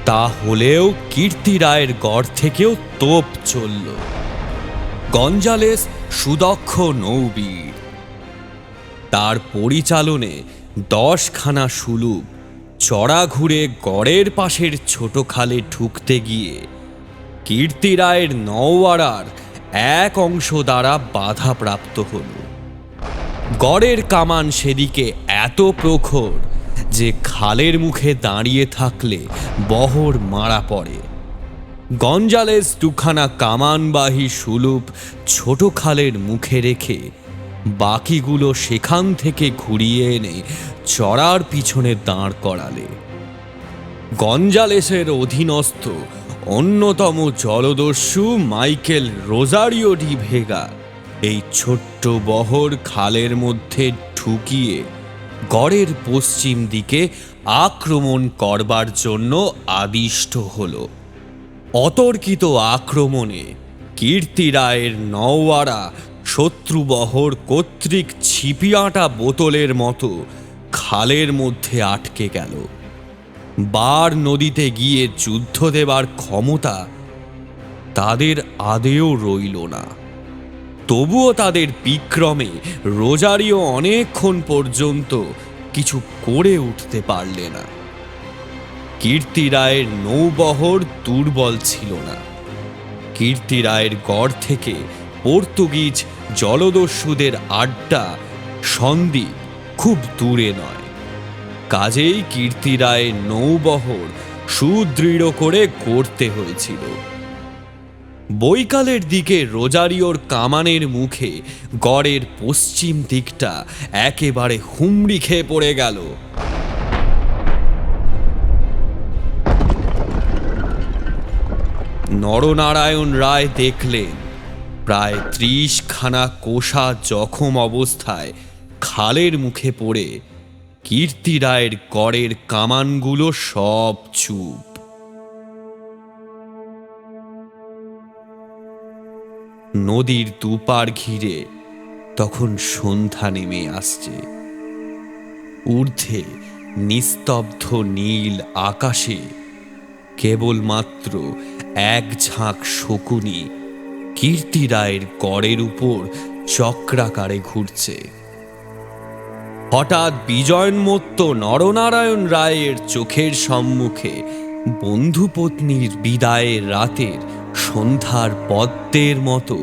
তা হলেও কীর্তি রায়ের গড় থেকেও তোপ চলল। গঞ্জালেস সুদক্ষ নৌবীর, তার পরিচালনে 10খানা সুলুপ চড়া ঘুরে গড়ের পাশের ছোট খালে ঢুকতে গিয়ে কীর্তি রায়ের নৌয়ারার এক অংশ দ্বারা বাধাপ্রাপ্ত হল। গড়ের কামান সেদিকে এত প্রখর যে খালের মুখে দাঁড়িয়ে থাকলে বহর মারা পড়ে। গঞ্জালেস 2খানা কামানবাহী সুলুপ ছোট খালের মুখে রেখে বাকিগুলো সেখান থেকে ঘুরিয়ে এনে চড়ার পিছনে দাঁড় করালে। গঞ্জালেসের অধীনস্থ অন্যতম জলদস্যু মাইকেল রোজারিও ডি ভেগা এই ছোট্ট বহর খালের মধ্যে ঢুকিয়ে গড়ের পশ্চিম দিকে আক্রমণ করবার জন্য আদিষ্ট হল। অতর্কিত আক্রমণে কীর্তি রায়ের নৌয়ারা শত্রুবহর কর্তৃক ছিপিয়াটা বোতলের মতো খালের মধ্যে আটকে গেল। বার নদীতে গিয়ে যুদ্ধ দেবার ক্ষমতা তাদের আদেও রইল না। তবুও তাদের বিক্রমে রোজারিও অনেকক্ষণ পর্যন্ত কিছু করে উঠতে পারলে না। কীর্তি রায়ের নৌবহর দুর্বল ছিল না। কীর্তি রায়ের গড় থেকে পর্তুগিজ জলদস্যুদের আড্ডা সন্দ্বীপ খুব দূরে নয়। কাজেই কীর্তি রায়ের নৌবহর সুদৃঢ় করে করতে হয়েছিল। বৈকালের দিকে রোজারিওর কামানের মুখে গড়ের পশ্চিম দিকটা একেবারে হুমড়ি খেয়ে পড়ে গেল। নরনারায়ণ রায় দেখলেন প্রায় 30 খানা কোষা জখম অবস্থায় খালের মুখে পড়ে কীর্তি রায়ের গড়ের কামানগুলো সব চুপ। নদীর দুপার ঘিরে তখন সন্ধ্যা নেমে আসছে। ঊর্ধ্বে নিস্তব্ধ নীল আকাশে কেবলমাত্র এক ঝাঁক শকুনি কীর্তি রায়ের গড়ের উপর চক্রাকারে ঘুরছে। হঠাৎ বিজয়োন্মত্ত নরনারায়ণ রায়ের চোখের সম্মুখে বন্ধুপত্নীর বিদায়ের রাতের সন্ধ্যার পদ্মের মতো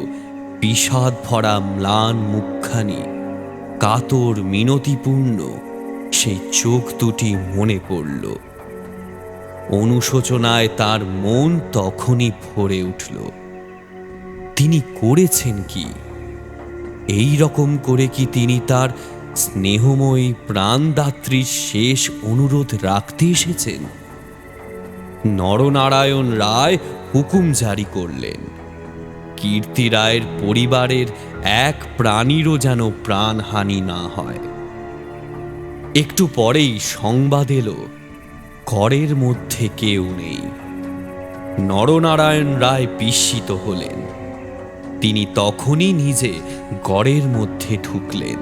বিষাদ ভরা ম্লান মুখখানি, কাতর মিনতিপূর্ণ সেই চোখ দুটি মনে পড়ল। অনুশোচনায় তার মন তখনই ভরে উঠল। তিনি করেছেন কি? এই রকম করে কি তিনি তার স্নেহময়ী প্রাণদাত্রীর শেষ অনুরোধ রাখতে এসেছেন? নরনারায়ণ রায় হুকুম জারি করলেন, কীর্তি রায়ের পরিবারের এক প্রাণীরও যেন প্রাণহানি না হয়। একটু পরেই সংবাদ এলো, ঘরের মধ্যে কেউ নেই। নরনারায়ণ রায় বিস্মিত হলেন। তিনি তখনই নিজে গড়ের মধ্যে ঢুকলেন।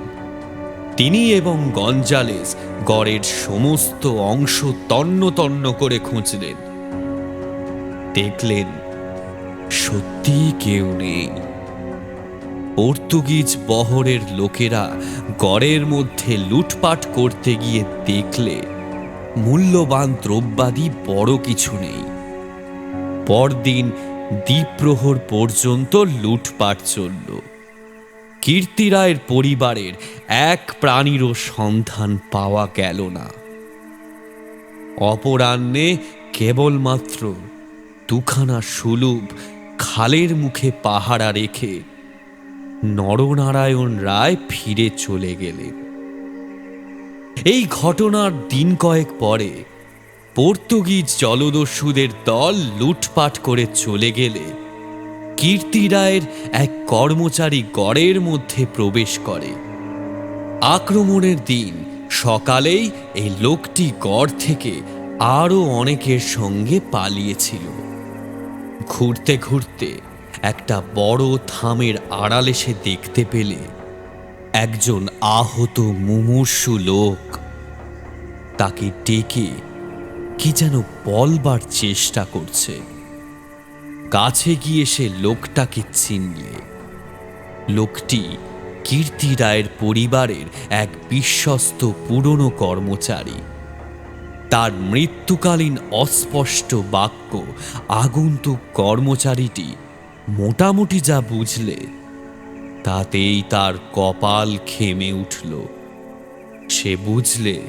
তিনি এবং গঞ্জালেস গড়ের সমস্ত অংশ তন্ন তন্ন করে খুঁজলেন। দেখলেন সত্যি কেউ নেই। পর্তুগিজ বহরের লোকেরা গড়ের মধ্যে লুটপাট করতে গিয়ে দেখলে মূল্যবান দ্রব্যাদি বড় কিছু নেই। পরদিন দ্বীপ্রহর পর্যন্ত লুটপাট চলল। কীর্তি রায়ের পরিবারের এক প্রাণীরও সন্ধান পাওয়া গেল না। অপরাহ্নে কেবলমাত্র দুখানা সুলুভ খালের মুখে পাহারা রেখে নরনারায়ণ রায় ফিরে চলে গেলেন। এই ঘটনার দিন কয়েক পরে পর্তুগিজ জলদস্যুদের দল লুটপাট করে চলে গেলে কীর্তি রায়ের এক কর্মচারী গড়ের মধ্যে প্রবেশ করে। আক্রমণের দিন সকালেই এই লোকটি গড় থেকে আরো অনেকের সঙ্গে পালিয়েছিল। ঘুরতে ঘুরতে একটা বড় থামের আড়ালে সে দেখতে পেলে একজন আহত মুমূর্ষু লোক তাকে ডেকে কি যেন বলবার চেষ্টা করছে। কাছে গিয়ে সে লোকটাকে চিনলে। লোকটি কীর্তি রায়ের পরিবারের এক বিশ্বস্ত পুরনো কর্মচারী। তার মৃত্যুকালীন অস্পষ্ট বাক্য আগন্তুক কর্মচারীটি মোটামুটি যা বুঝলে তাতেই তার কপাল ঘেমে উঠল। সে বুঝলে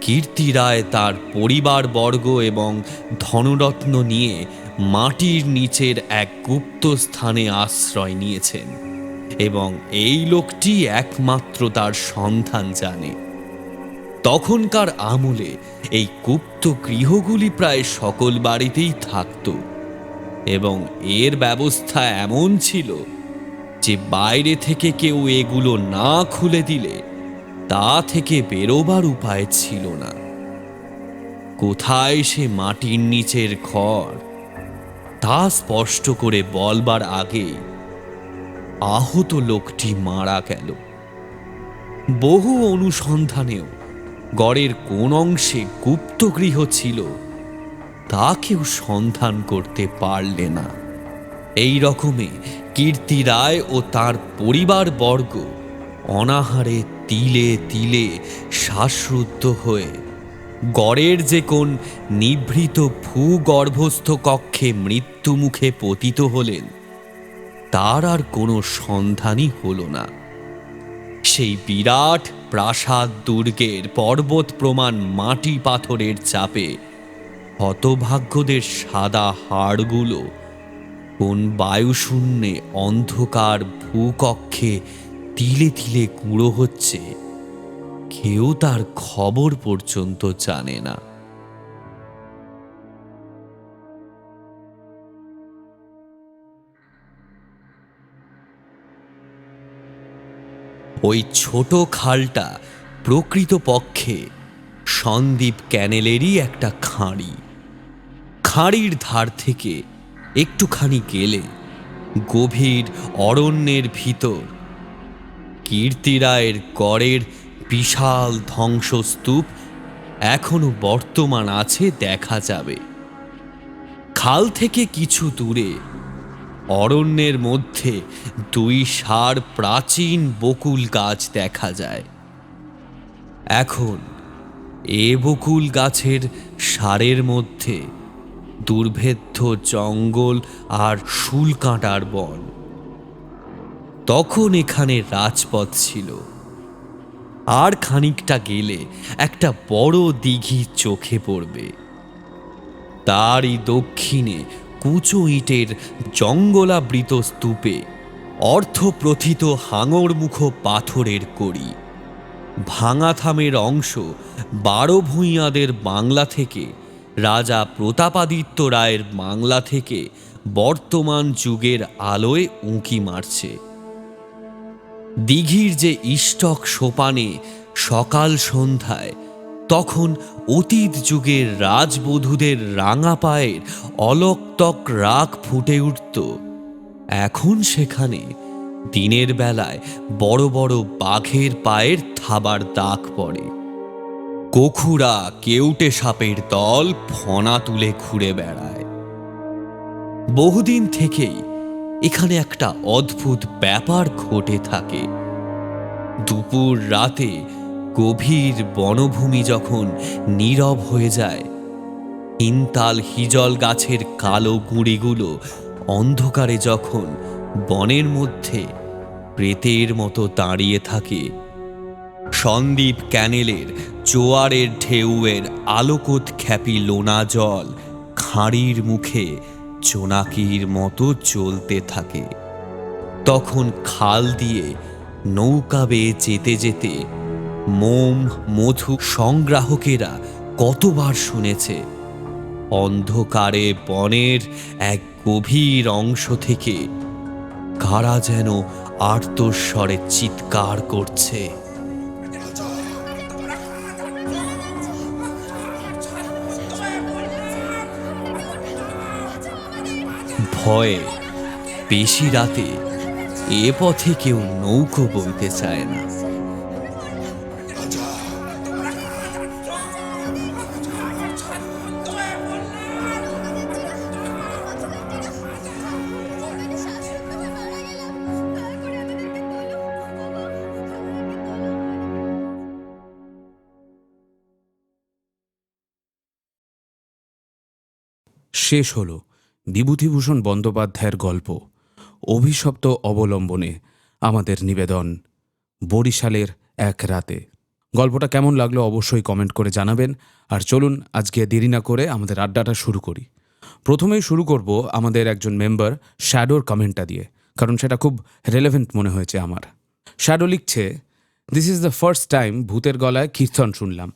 কীর্তি রায় তার পরিবারবর্গ এবং ধনরত্ন নিয়ে মাটির নিচের এক গুপ্ত স্থানে আশ্রয় নিয়েছেন এবং এই লোকটি একমাত্র তার সন্ধান জানে। তখনকার আমলে এই গুপ্ত গৃহগুলি প্রায় সকল বাড়িতেই থাকত এবং এর ব্যবস্থা এমন ছিল যে বাইরে থেকে কেউ এগুলো না খুলে দিলে তা থেকে বেরোবার উপায় ছিল না। কোথায় সে মাটির নিচের ঘর তা স্পষ্ট করে বলবার আগে আহত লোকটি মারা গেল। বহু অনুসন্ধানেও গড়ের কোন অংশে গুপ্ত গৃহ ছিল তা কেউ সন্ধান করতে পারলে না। এই রকমে কীর্তি রায় ও তার পরিবারবর্গ অনাহারে তিলে তিলে শ্বাসরুদ্ধ হয়ে গড়ের যে কোন নিভৃত ভূগর্ভস্থ কক্ষে মৃত্যুমুখে পতিত হলেন তার আর কোনো সন্ধানই হল না। সেই বিরাট প্রাসাদ দুর্গের পর্বত প্রমাণ মাটি পাথরের চাপে হতভাগ্যদের সাদা হাড়গুলো কোন বায়ুশূন্যে অন্ধকার ভূকক্ষে তিলে তিলে গুঁড়ো হচ্ছে কেউ তার খবর পর্যন্ত জানে না। ওই ছোট খালটা প্রকৃতপক্ষে সন্দ্বীপ ক্যানেলেরই একটা খাঁড়ি। খাঁড়ির ধার থেকে একটুখানি গেলে গভীর অরণ্যের ভিতর কীর্তিরায়ের গড়ের বিশাল ধ্বংসস্তূপ এখনো বর্তমান আছে দেখা যাবে। খাল থেকে কিছু দূরে অরণ্যের মধ্যে দুই সার প্রাচীন বকুল গাছ দেখা যায়। এখন এ বকুল গাছের সারের মধ্যে দুর্ভেদ্য জঙ্গল আর শুল কাঁটার বন। তখন এখানে রাজপথ ছিল। আর খানিকটা গেলে একটা বড় দিঘি চোখে পড়বে। তারই দক্ষিণে কুচো ইটের জঙ্গলাবৃত স্তূপে অর্থপ্রথিত হাঙরমুখ পাথরের কড়ি। ভাঙা থামের অংশ 12 ভূঁইয়াদের বাংলা থেকে, রাজা প্রতাপাদিত্য রায়ের বাংলা থেকে বর্তমান যুগের আলোয় উঁকি মারছে। দিঘির যে ইষ্টক সোপানে সকাল সন্ধ্যায় তখন অতীত যুগের রাজবধূদের রাঙা পায়ের অলকতক রাগ ফুটে উঠত, এখন সেখানে দিনের বেলায় বড় বড় বাঘের পায়ের থাবার দাগ পড়ে। গোখুরা কেউটে সাপের দল ফনা তুলে ঘুরে বেড়ায়। বহুদিন থেকেই এখানে একটা অদ্ভুত ব্যাপার ঘটে থাকে। দুপুর রাতে গভীর বনভূমি যখন নীরব হয়ে যায়, হিনতাল হিজল গাছের কালো গুঁড়িগুলো অন্ধকারে যখন বনের মধ্যে প্রেতের মতো দাঁড়িয়ে থাকে, সন্দ্বীপ ক্যানেলের জোয়ারের ঢেউয়ের আলোকোৎ খ্যাপি লোনা জল খাঁড়ির মুখে জোনাকির মতো চলতে থাকে, তখন খাল দিয়ে নৌকা বেয়ে যেতে যেতে মোম মধু সংগ্রাহকেরা কতবার শুনেছে অন্ধকারে বনের এক গভীর অংশ থেকে কারা যেন আর্তস্বরে চিৎকার করছে। ভয়ে বেশি রাতে এ পথে কেউ নৌকো বইতে চায় না। শেষ হল বিভূতিভূষণ বন্দ্যোপাধ্যায়ের গল্প অভিশপ্ত অবলম্বনে আমাদের নিবেদন বরিশালের এক রাতে। গল্পটা কেমন লাগলো অবশ্যই কমেন্ট করে জানাবেন। আর চলুন আজকে দেরি না করে আমাদের আড্ডাটা শুরু করি। প্রথমেই শুরু করব আমাদের একজন মেম্বার শ্যাডোর কমেন্টটা দিয়ে, কারণ সেটা খুব রেলেভেন্ট মনে হয়েছে আমার। শ্যাডো লিখছে, this is the first time ভূতের গলায় কীর্তন শুনলাম।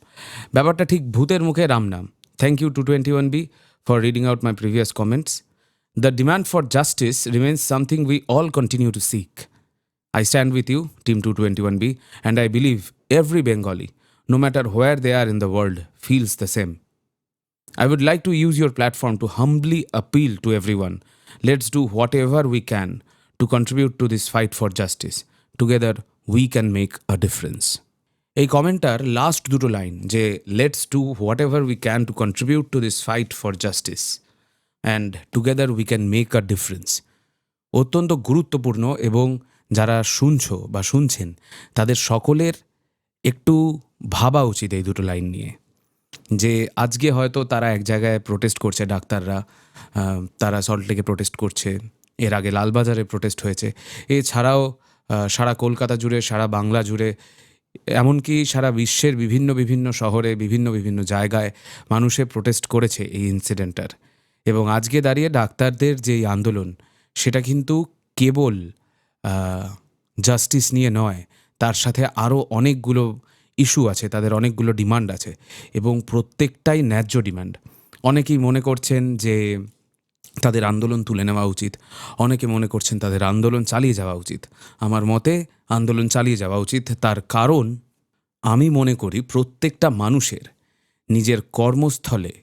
ব্যাপারটা ঠিক ভূতের মুখে রাম নাম। Thank you 221B for reading out my previous comments. The demand for justice remains something we all continue to seek. I stand with you, Team 221B, and I believe every Bengali, no matter where they are in the world, feels the same. I would like to use your platform to humbly appeal to everyone. Let's do whatever we can to contribute to this fight for justice. Together, we can make a difference. এই কমেন্টার লাস্ট দুটো লাইন যে let's do what ever we can two contribute to this fight for justice and together we can make a difference, অত্যন্ত গুরুত্বপূর্ণ এবং যারা শুনছো বা শুনছেন তাদের সকলের একটু ভাবা উচিত এই দুটো লাইন নিয়ে, যে আজকে হয়তো তারা এক জায়গায় প্রোটেস্ট করছে ডাক্তাররা, তারা সল্টলেকে প্রোটেস্ট করছে, এর আগে লালবাজারে প্রোটেস্ট হয়েছে, এছাড়াও সারা কলকাতা জুড়ে, সারা বাংলা জুড়ে, এমনকি সারা বিশ্বের বিভিন্ন বিভিন্ন শহরে, বিভিন্ন বিভিন্ন জায়গায় মানুষে প্রোটেস্ট করেছে এই ইনসিডেন্টটার। এবং আজকে দাঁড়িয়ে ডাক্তারদের যে এই আন্দোলন, সেটা কিন্তু কেবল জাস্টিস নিয়ে নয়, তার সাথে আরও অনেকগুলো ইস্যু আছে, তাদের অনেকগুলো ডিমান্ড আছে এবং প্রত্যেকটাই ন্যায্য ডিমান্ড। অনেকেই মনে করছেন যে তাদের আন্দোলন তুলে নেওয়া উচিত, অনেকে মনে করছেন তাদের আন্দোলন চালিয়ে যাওয়া উচিত। আমার মতে আন্দোলন চালিয়ে যাওয়া উচিত, তার কারণ আমি মনে করি প্রত্যেকটা মানুষের নিজের কর্মস্থলে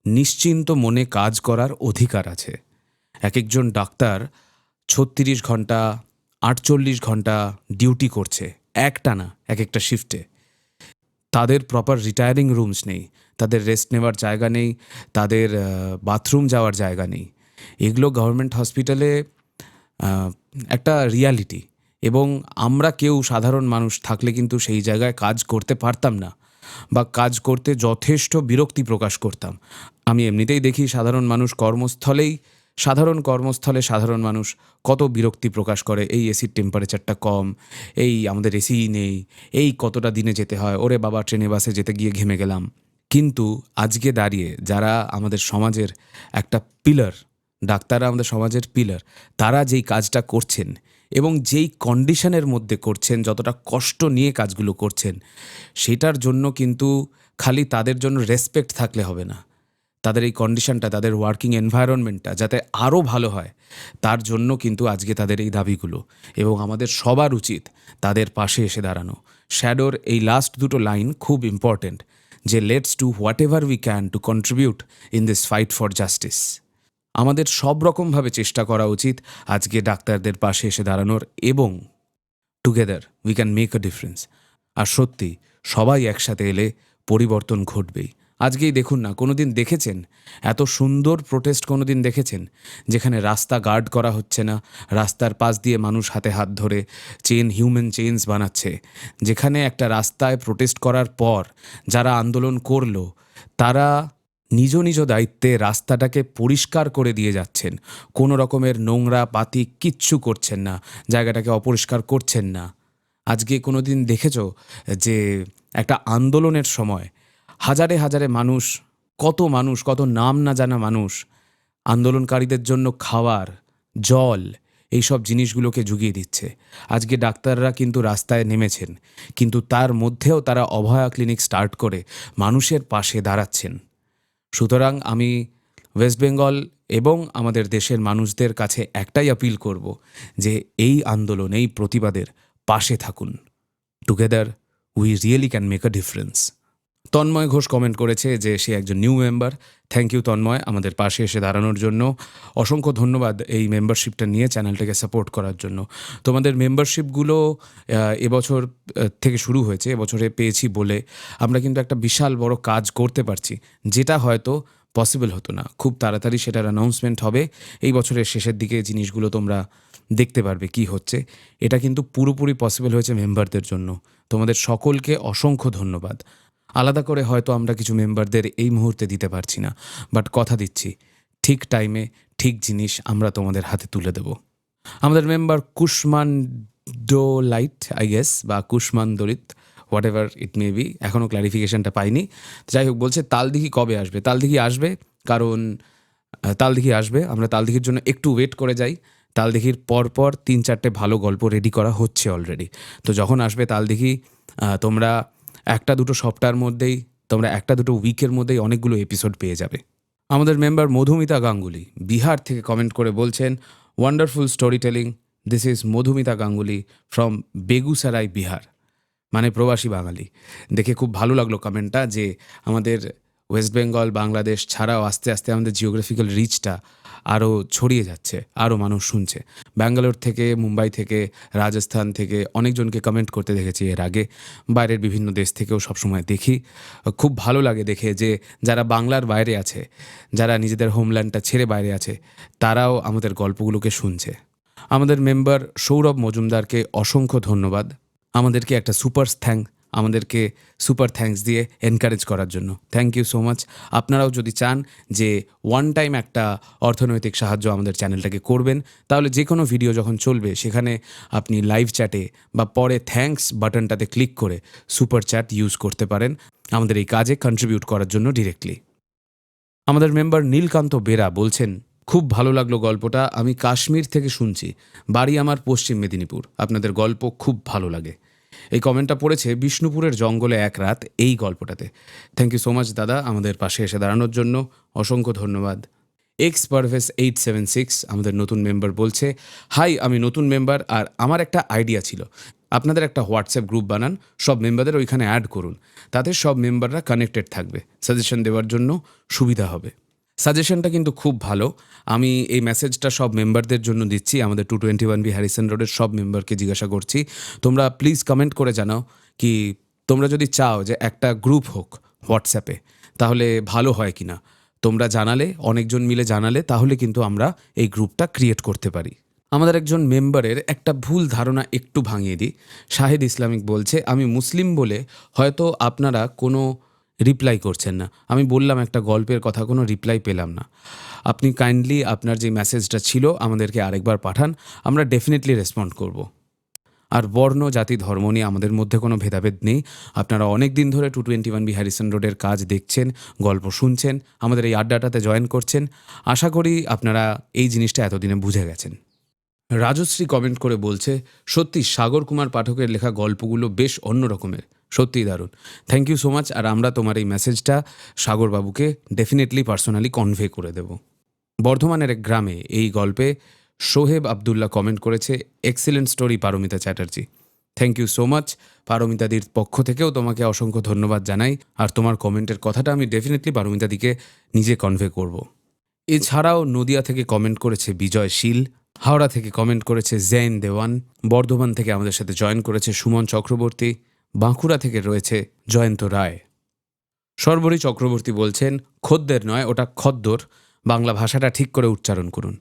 নিশ্চিন্ত মনে কাজ করার অধিকার আছে। এক একজন ডাক্তার 36 ঘন্টা 48 ঘন্টা ডিউটি করছে একটানা, এক একটা শিফটে। তাদের প্রপার রিটায়ারিং রুমস নেই, তাদের রেস্ট নেওয়ার জায়গা নেই, তাদের বাথরুম যাওয়ার জায়গা নেই। এগুলো গভর্নমেন্ট হসপিটালে একটা রিয়ালিটি, এবং আমরা কেউ সাধারণ মানুষ থাকলে কিন্তু সেই জায়গায় কাজ করতে পারতাম না, বা কাজ করতে যথেষ্ট বিরক্তি প্রকাশ করতাম। আমি এমনিতেই দেখি সাধারণ মানুষ সাধারণ কর্মস্থলে সাধারণ মানুষ কত বিরক্তি প্রকাশ করে, এই এসির টেম্পারেচারটা কম, এই আমাদের এসি নেই, এই কতটা দিনে যেতে হয়, ওরে বাবা ট্রেনে বাসে যেতে গিয়ে ঘেমে গেলাম। কিন্তু আজকে দাঁড়িয়ে যারা আমাদের সমাজের একটা পিলার, ডাক্তাররা আমাদের সমাজের পিলার, তারা যেই কাজটা করছেন এবং যেই কন্ডিশনের মধ্যে করছেন, যতটা কষ্ট নিয়ে কাজগুলো করছেন, সেটার জন্য কিন্তু খালি তাদের জন্য রেসপেক্ট থাকলে হবে না। তাদের এই কন্ডিশনটা, তাদের ওয়ার্কিং এনভায়রনমেন্টটা যাতে আরও ভালো হয়, তার জন্য কিন্তু আজকে তাদের এই দাবিগুলো, এবং আমাদের সবার উচিত তাদের পাশে এসে দাঁড়ানো। শ্যাডোর এই লাস্ট দুটো লাইন খুব ইম্পর্টেন্ট, যে let's do what ever we can two contribute in this fight for justice. আমাদের সব রকমভাবে চেষ্টা করা উচিত আজকে ডাক্তারদের পাশে এসে দাঁড়ানোর, এবং together we can make a difference. আর সত্যি সবাই একসাথে এলে পরিবর্তন ঘটবেই। আজকেই দেখুন না, কোনো দিন দেখেছেন এত সুন্দর প্রোটেস্ট? কোনো দিন দেখেছেন যেখানে রাস্তা গার্ড করা হচ্ছে না, রাস্তার পাশ দিয়ে মানুষ হাতে হাত ধরে হিউম্যান চেইনস বানাচ্ছে? যেখানে একটা রাস্তায় প্রোটেস্ট করার পর যারা আন্দোলন করলো, তারা নিজ নিজ দায়িত্বে রাস্তাটাকে পরিষ্কার করে দিয়ে যাচ্ছেন, কোনো রকমের নোংরা পাতি কিচ্ছু করছেন না, জায়গাটাকে অপরিষ্কার করছেন না। আজকে কোনো দিন দেখেছো যে একটা আন্দোলনের সময় হাজারে হাজারে মানুষ, কত নাম না জানা মানুষ আন্দোলনকারীদের জন্য খাবার, জল, এইসব জিনিসগুলোকে জুগিয়ে দিচ্ছে? আজকে ডাক্তাররা কিন্তু রাস্তায় নেমেছেন, কিন্তু তার মধ্যেও তারা অভয়া ক্লিনিক স্টার্ট করে মানুষের পাশে দাঁড়াচ্ছেন। সুতরাং আমি ওয়েস্ট বেঙ্গল এবং আমাদের দেশের মানুষদের কাছে একটাই আপিল করব, যে এই আন্দোলন, এই প্রতিবাদের পাশে থাকুন। Together we really can make a difference. Tanmoy Ghosh comment করেছে যে সে একজন new member. Thank you Tanmoy, আমাদের পাশে এসে দাঁড়ানোর জন্য। অসংখ্য ধন্যবাদ এই মেম্বারশিপটা নিয়ে চ্যানেলটাকে সাপোর্ট করার জন্য। তোমাদের মেম্বারশিপগুলো এবছর থেকে শুরু হয়েছে, এবছরে পেয়েছি বলে আমরা কিন্তু একটা বিশাল বড় কাজ করতে পারছি, যেটা হয়তো পসিবল হতো না। খুব তাড়াতাড়ি সেটার অ্যানাউন্সমেন্ট হবে, এই বছরের শেষের দিকে জিনিসগুলো তোমরা দেখতে পারবে কি হচ্ছে। এটা কিন্তু পুরোপুরি পসিবল হয়েছে মেম্বারদের জন্য। তোমাদের সকলকে অসংখ্য ধন্যবাদ। আলাদা করে হয়তো আমরা কিছু মেম্বারদের এই মুহূর্তে দিতে পারছি না, বাট কথা দিচ্ছি ঠিক টাইমে ঠিক জিনিস আমরা তোমাদের হাতে তুলে দেব। আমাদের মেম্বার কুষ্মান্ডোলাইট, আই গেস, বা কুষ্মান্দরিত, whatever it may be, এখনও ক্লারিফিকেশনটা পাইনি। যাই হোক, বলছে তালদিঘি কবে আসবে? তালদিঘি আসবে, কারণ তালদিঘি আসবে, আমরা তালদিঘির জন্য একটু ওয়েট করে যাই। তালদিঘির পরপর 3-4টে ভালো গল্প রেডি করা হচ্ছে অলরেডি। তো যখন আসবে তালদিঘি, তোমরা 1-2 সপ্তাহের মধ্যেই, তোমরা 1-2 উইকের মধ্যেই অনেকগুলো এপিসোড পেয়ে যাবে। আমাদের মেম্বার মধুমিতা গাঙ্গুলি বিহার থেকে কমেন্ট করে বলছেন, wonderful story telling, this is Madhumita Ganguly from Begusarai, Bihar, মানে প্রবাসী বাঙালি। দেখে খুব ভালো লাগলো কমেন্টটা, যে আমাদের ওয়েস্ট বেঙ্গল, বাংলাদেশ ছাড়াও আস্তে আস্তে আমাদের জিওগ্রাফিক্যাল রিচটা আরও ছড়িয়ে যাচ্ছে, আরও মানুষ শুনছে। ব্যাঙ্গালোর থেকে, মুম্বাই থেকে, রাজস্থান থেকে অনেকজনকে কমেন্ট করতে দেখেছি এর আগে, বাইরের বিভিন্ন দেশ থেকেও সবসময় দেখি। খুব ভালো লাগে দেখে যে যারা বাংলার বাইরে আছে, যারা নিজেদের হোমল্যান্ডটা ছেড়ে বাইরে আছে, তারাও আমাদের গল্পগুলোকে শুনছে। আমাদের মেম্বার সৌরভ মজুমদারকে অসংখ্য ধন্যবাদ আমাদেরকে একটা সুপার থ্যাঙ্কস দিয়ে এনকারেজ করার জন্য। Thank you so much. আপনারাও যদি চান যে ওয়ান টাইম একটা অর্থনৈতিক সাহায্য আমাদের চ্যানেলটাকে করবেন, তাহলে যে কোনো ভিডিও যখন চলবে সেখানে আপনি লাইভ চ্যাটে বা পরে থ্যাঙ্কস বাটনটাতে ক্লিক করে সুপার চ্যাট ইউজ করতে পারেন আমাদের এই কাজে কন্ট্রিবিউট করার জন্য ডিরেক্টলি। আমাদের মেম্বার নীলকান্ত বেরা বলছেন, খুব ভালো লাগলো গল্পটা, আমি কাশ্মীর থেকে শুনছি, বাড়ি আমার পশ্চিম মেদিনীপুর, আপনাদের গল্প খুব ভালো লাগে। এই কমেন্টটা পড়েছে বিষ্ণুপুরের জঙ্গলে এক রাত এই গল্পটাতে। থ্যাংক ইউ সো মাচ দাদা আমাদের পাশে এসে দাঁড়ানোর জন্য, অসংখ্য ধন্যবাদ। এক্স পারভেস 876 আমাদের নতুন মেম্বার বলছে, হাই আমি নতুন মেম্বার আর আমার একটা আইডিয়া ছিল, আপনাদের একটা হোয়াটসঅ্যাপ গ্রুপ বানান, সব মেম্বারদের ওইখানে অ্যাড করুন, তাতে সব মেম্বাররা কানেক্টেড থাকবে, সাজেশন দেওয়ার জন্য সুবিধা হবে। সাজেশনটা কিন্তু খুব ভালো। আমি এই মেসেজটা সব মেম্বারদের জন্য দিচ্ছি, আমাদের 221B হ্যারিসন রোডের সব মেম্বারকে জিজ্ঞাসা করছি, তোমরা প্লিজ কমেন্ট করে জানাও কি তোমরা যদি চাও যে একটা গ্রুপ হোক হোয়াটসঅ্যাপে, তাহলে ভালো হয় কি না। তোমরা জানালে, অনেকজন মিলে জানালে, তাহলে কিন্তু আমরা এই গ্রুপটা ক্রিয়েট করতে পারি। আমাদের একজন মেম্বারের একটা ভুল ধারণা একটু ভাঙিয়ে দিই। শাহেদ ইসলামিক বলছে, আমি মুসলিম বলে হয়তো আপনারা কোনো রিপ্লাই করছেন না। আমি বললাম একটা গল্পের কথা, কোনো রিপ্লাই পেলাম না। আপনি কাইন্ডলি আপনার যে মেসেজটা ছিল আমাদেরকে আরেকবার পাঠান, আমরা ডেফিনেটলি রেসপন্ড করব। আর বর্ণ, জাতি, ধর্ম নিয়ে আমাদের মধ্যে কোনো ভেদাভেদ নেই। আপনারা অনেক দিন ধরে 221B হ্যারিসন রোডের কাজ দেখছেন, গল্প শুনছেন, আমাদের এই আড্ডাটাতে জয়েন করছেন। আশা করি আপনারা এই জিনিসটা এতদিনে বুঝে গেছেন। রাজশ্রী কমেন্ট করে বলছে, সত্যি সাগর কুমার পাঠকের লেখা গল্পগুলো বেশ অন্য রকমের, সত্যিই দারুণ। Thank you so much. আর আমরা তোমার এই মেসেজটা সাগরবাবুকে ডেফিনেটলি পার্সোনালি কনভে করে দেব। বর্ধমানের এক গ্রামে এই গল্পে সোহেব আবদুল্লাহ কমেন্ট করেছে, excellent story Paromita Chatterjee. Thank you so much. পারমিতাদির পক্ষ থেকেও তোমাকে অসংখ্য ধন্যবাদ জানাই। আর তোমার কমেন্টের কথাটা আমি ডেফিনেটলি পারমিতাদিকে নিজে কনভে করব। এছাড়াও নদিয়া থেকে কমেন্ট করেছে বিজয় শীল, হাওড়া থেকে কমেন্ট করেছে জৈন দেওয়ান, বর্ধমান থেকে আমাদের সাথে জয়েন করেছে সুমন চক্রবর্তী, বাঁকুড়া থেকে রয়েছে জয়ন্ত রায়। সর্বরী চক্রবর্তী বলছেন, খদ্দের নয় ওটা খদ্দর, বাংলা ভাষাটা ঠিক করে উচ্চারণ করুন।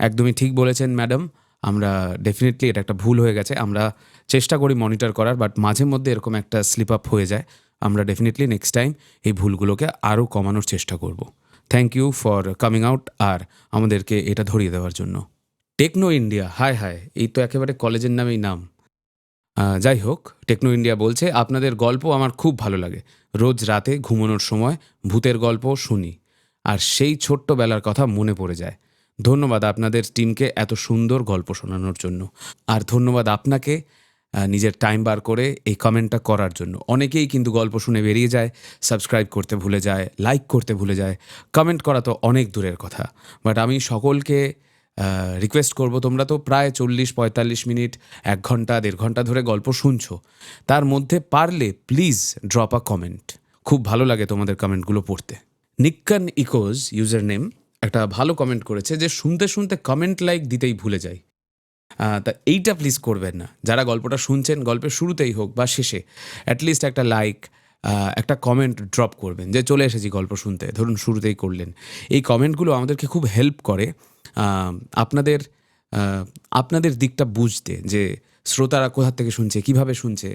একদমই ঠিক বলেছেন ম্যাডাম, আমরা ডেফিনেটলি এটা একটা ভুল হয়ে গেছে, আমরা চেষ্টা করি মনিটর করার, বাট মাঝে মধ্যে এরকম একটা স্লিপ আপ হয়ে যায়। আমরা ডেফিনেটলি নেক্সট টাইম এই ভুলগুলোকে আরও কমানোর চেষ্টা করব। Thank you for coming out আর আমাদেরকে এটা ধরিয়ে দেওয়ার জন্য। টেকনো ইন্ডিয়া, হায় হায়, এই তো একেবারে কলেজের নামেই নাম। যাই হোক, টেকনো ইন্ডিয়া বলছে, আপনাদের গল্প আমার খুব ভালো লাগে, রোজ রাতে ঘুমানোর সময় ভূতের গল্প শুনি আর সেই ছোট্টবেলার কথা মনে পড়ে যায়। ধন্যবাদ আপনাদের টিমকে এত সুন্দর গল্প শোনানোর জন্য, আর ধন্যবাদ আপনাকে নিজের টাইম বার করে এই কমেন্টটা করার জন্য। অনেকেই কিন্তু গল্প শুনে বেরিয়ে যায়, সাবস্ক্রাইব করতে ভুলে যায়, লাইক করতে ভুলে যায়, কমেন্ট করা তো অনেক দূরের কথা। বাট আমি সকলকে রিকোয়েস্ট করব, তোমরা তো প্রায় 40-45 মিনিট, 1 ঘন্টা 1.5 ঘন্টা ধরে গল্প শুনছো, তার মধ্যে পারলে প্লিজ ড্রপ আ কমেন্ট। খুব ভালো লাগে তোমাদের কমেন্টগুলো পড়তে। নিক্কান ইকোজ ইউজার নেম একটা ভালো কমেন্ট করেছে যে শুনতে শুনতে কমেন্ট লাইক দিতেই ভুলে যাই। তা এইটা প্লিজ করবেন না। যারা গল্পটা শুনছেন, গল্পের শুরুতেই হোক বা শেষে, অ্যাটলিস্ট একটা লাইক, একটা কমেন্ট ড্রপ করবেন যে চলে এসেছি গল্প শুনতে, ধরুন শুরুতেই করলেন। এই কমেন্টগুলো আমাদেরকে খুব হেল্প করে আপনাদের দিকটা বুঝতে, যে শ্রোতারা কোথা থেকে শুনছে, কিভাবে শুনছে,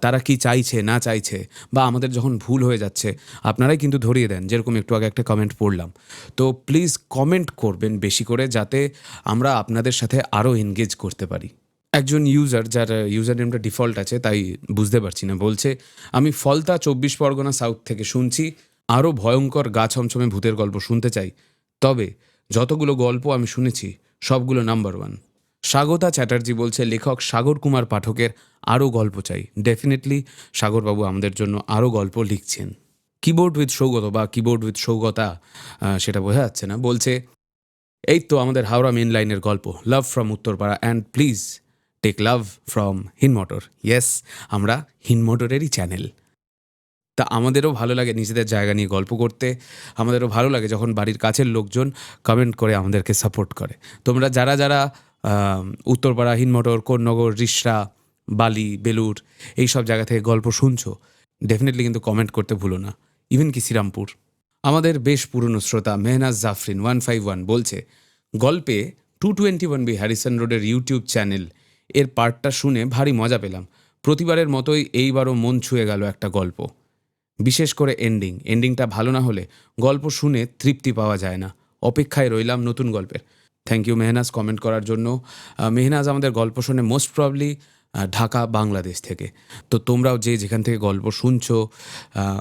তারা কি চাইছে না চাইছে, বা আমাদের যখন ভুল হয়ে যাচ্ছে আপনারাই কিন্তু ধরিয়ে দেন। যেরকম একটু আগে একটা কমেন্ট পড়লাম, তো প্লিজ কমেন্ট করবেন বেশি করে, যাতে আমরা আপনাদের সাথে আরও এনগেজ করতে পারি। একজন ইউজার, যার ইউজার নেমটা ডিফল্ট আছে তাই বুঝতে পারছি না, বলছে, আমি ফলতা 24 পরগনা সাউথ থেকে শুনছি, আরও ভয়ঙ্কর গা ছমছমে ভূতের গল্প শুনতে চাই, তবে যতগুলো গল্প আমি শুনেছি সবগুলো নাম্বার 1। স্বাগতা চ্যাটার্জি বলছে, লেখক সাগর কুমার পাঠকের আরও গল্প চাই। ডেফিনেটলি সাগরবাবু আমাদের জন্য আরও গল্প লিখছেন। কিবোর্ড উইথ সৌগত বা কিবোর্ড উইথ সৌগতা, সেটা বোঝা যাচ্ছে না, বলছে, এই তো আমাদের হাওড়া মেন লাইনের গল্প, love from Uttarpara, and please take love from Hindmotor. Yes, আমরা হিনমটরেরই চ্যানেল। তা আমাদেরও ভালো লাগে নিজেদের জায়গা নিয়ে গল্প করতে, আমাদেরও ভালো লাগে যখন বাড়ির কাছের লোকজন কমেন্ট করে আমাদেরকে সাপোর্ট করে। তোমরা যারা যারা উত্তরপাড়া, হিনমটর, কোন্নগর, রিষড়া, বালি, বেলুর এই সব জায়গা থেকে গল্প শুনছো, ডেফিনেটলি কিন্তু কমেন্ট করতে ভুলো না। ইভেন কি শ্রীরামপুর। আমাদের বেশ পুরনো শ্রোতা মেহনাজ জাফরিন 151 বলছে, গল্পে 221B হ্যারিসন রোডের ইউটিউব চ্যানেল এর পার্টটা শুনে ভারী মজা পেলাম। প্রতিবারের মতোই এইবারও মন ছুঁয়ে গেল একটা গল্প, বিশেষ করে এন্ডিংটা ভালো না হলে গল্প শুনে তৃপ্তি পাওয়া যায় না। অপেক্ষায় রইলাম নতুন গল্পের। থ্যাংক ইউ মেহনাজ কমেন্ট করার জন্য। মেহনাজ আমাদের গল্প শুনে মোস্ট প্রবলি ঢাকা, বাংলাদেশ থেকে। তো তোমরাও যে যেখান থেকে গল্প শুনছো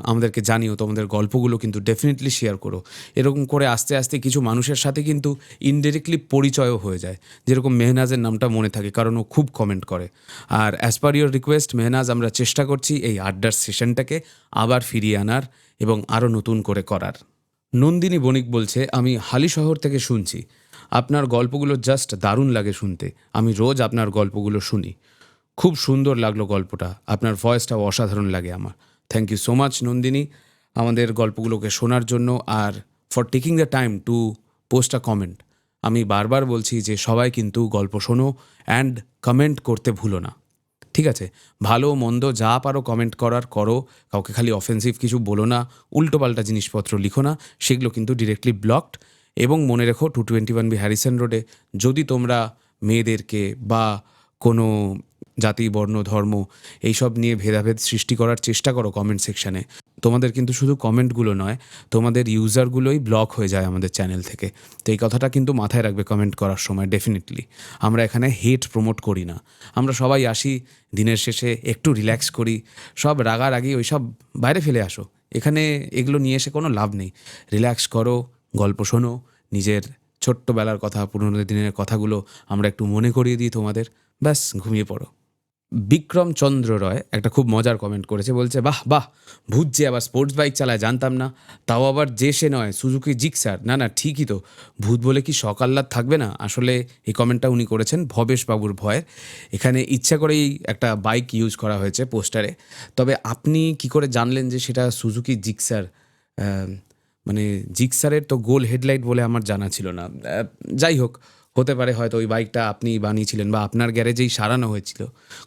আমাদেরকে জানিও, তোমাদের গল্পগুলো কিন্তু ডেফিনেটলি শেয়ার করো। এরকম করে আস্তে আস্তে কিছু মানুষের সাথে কিন্তু ইনডিরেক্টলি পরিচয়ও হয়ে যায়, যেরকম মেহনাজের নামটা মনে থাকে কারণ ও খুব কমেন্ট করে। আর as per your request Mehnaz, আমরা চেষ্টা করছি এই আড্ডার সেশনটাকে আবার ফিরিয়ে আনার এবং আরও নতুন করে করার। নন্দিনী বণিক বলছে, আমি হালি শহর থেকে শুনছি, আপনার গল্পগুলো জাস্ট দারুণ লাগে শুনতে। আমি রোজ আপনার গল্পগুলো শুনি, খুব সুন্দর লাগলো গল্পটা, আপনার ভয়েসটাও অসাধারণ লাগে আমার। Thank you so much Nandini আমাদের গল্পগুলোকে শোনার জন্য আর for taking the time to post a comment. আমি বারবার বলছি যে সবাই কিন্তু গল্প শোনো অ্যান্ড কমেন্ট করতে ভুলো না, ঠিক আছে? ভালো মন্দ যা পারো কমেন্ট করার করো, কাউকে খালি অফেন্সিভ কিছু বলো না, উল্টোপাল্টা জিনিসপত্র লিখো না, সেগুলো কিন্তু ডিরেক্টলি ব্লকড। এবং মনে রেখো 221B হ্যারিসন রোডে যদি তোমরা মেয়েদেরকে বা কোনো জাতি, বর্ণ, ধর্ম এইসব নিয়ে ভেদাভেদ সৃষ্টি করার চেষ্টা করো কমেন্ট সেকশানে, তোমাদের কিন্তু শুধু কমেন্টগুলো নয়, তোমাদের ইউজারগুলোই ব্লক হয়ে যায় আমাদের চ্যানেল থেকে। তো এই কথাটা কিন্তু মাথায় রাখবে কমেন্ট করার সময় ডেফিনেটলি। আমরা এখানে হেট প্রমোট করি না, আমরা সবাই আসি দিনের শেষে একটু রিল্যাক্স করি, সব রাগারাগি ওই সব বাইরে ফেলে আসো, এখানে এগুলো নিয়ে এসে কোনো লাভ নেই। রিল্যাক্স করো, গল্প শোনো, নিজের ছোট্টবেলার কথা, পুরনো দিনের কথাগুলো আমরা একটু মনে করিয়ে দিই তোমাদের, ব্যাস ঘুমিয়ে পড়ো। বিক্রম চন্দ্র রয় একটা খুব মজার কমেন্ট করেছে, বলছে, বাহ বাহ, ভূত যে আবার স্পোর্টস বাইক চালায় জানতাম না, তাও আবার যে সে নয়, সুজুকি জিক্সার। না না, ঠিকই তো, ভূত বলে কি শখ আহ্লাদ থাকবে না? আসলে এই কমেন্টটা উনি করেছেন ভবেশ বাবুর ভয়ের। এখানে ইচ্ছা করেই একটা বাইক ইউজ করা হয়েছে পোস্টারে। তবে আপনি কি করে জানলেন যে সেটা সুজুকি জিক্সার? মানে জিক্সারের তো গোল হেডলাইট বলে আমার জানা ছিল না। যাই হোক, হতে পারে হয়তো ওই বাইকটা আপনি বানিয়েছিলেন বা আপনার গ্যারেজেই সারানো হয়েছিল।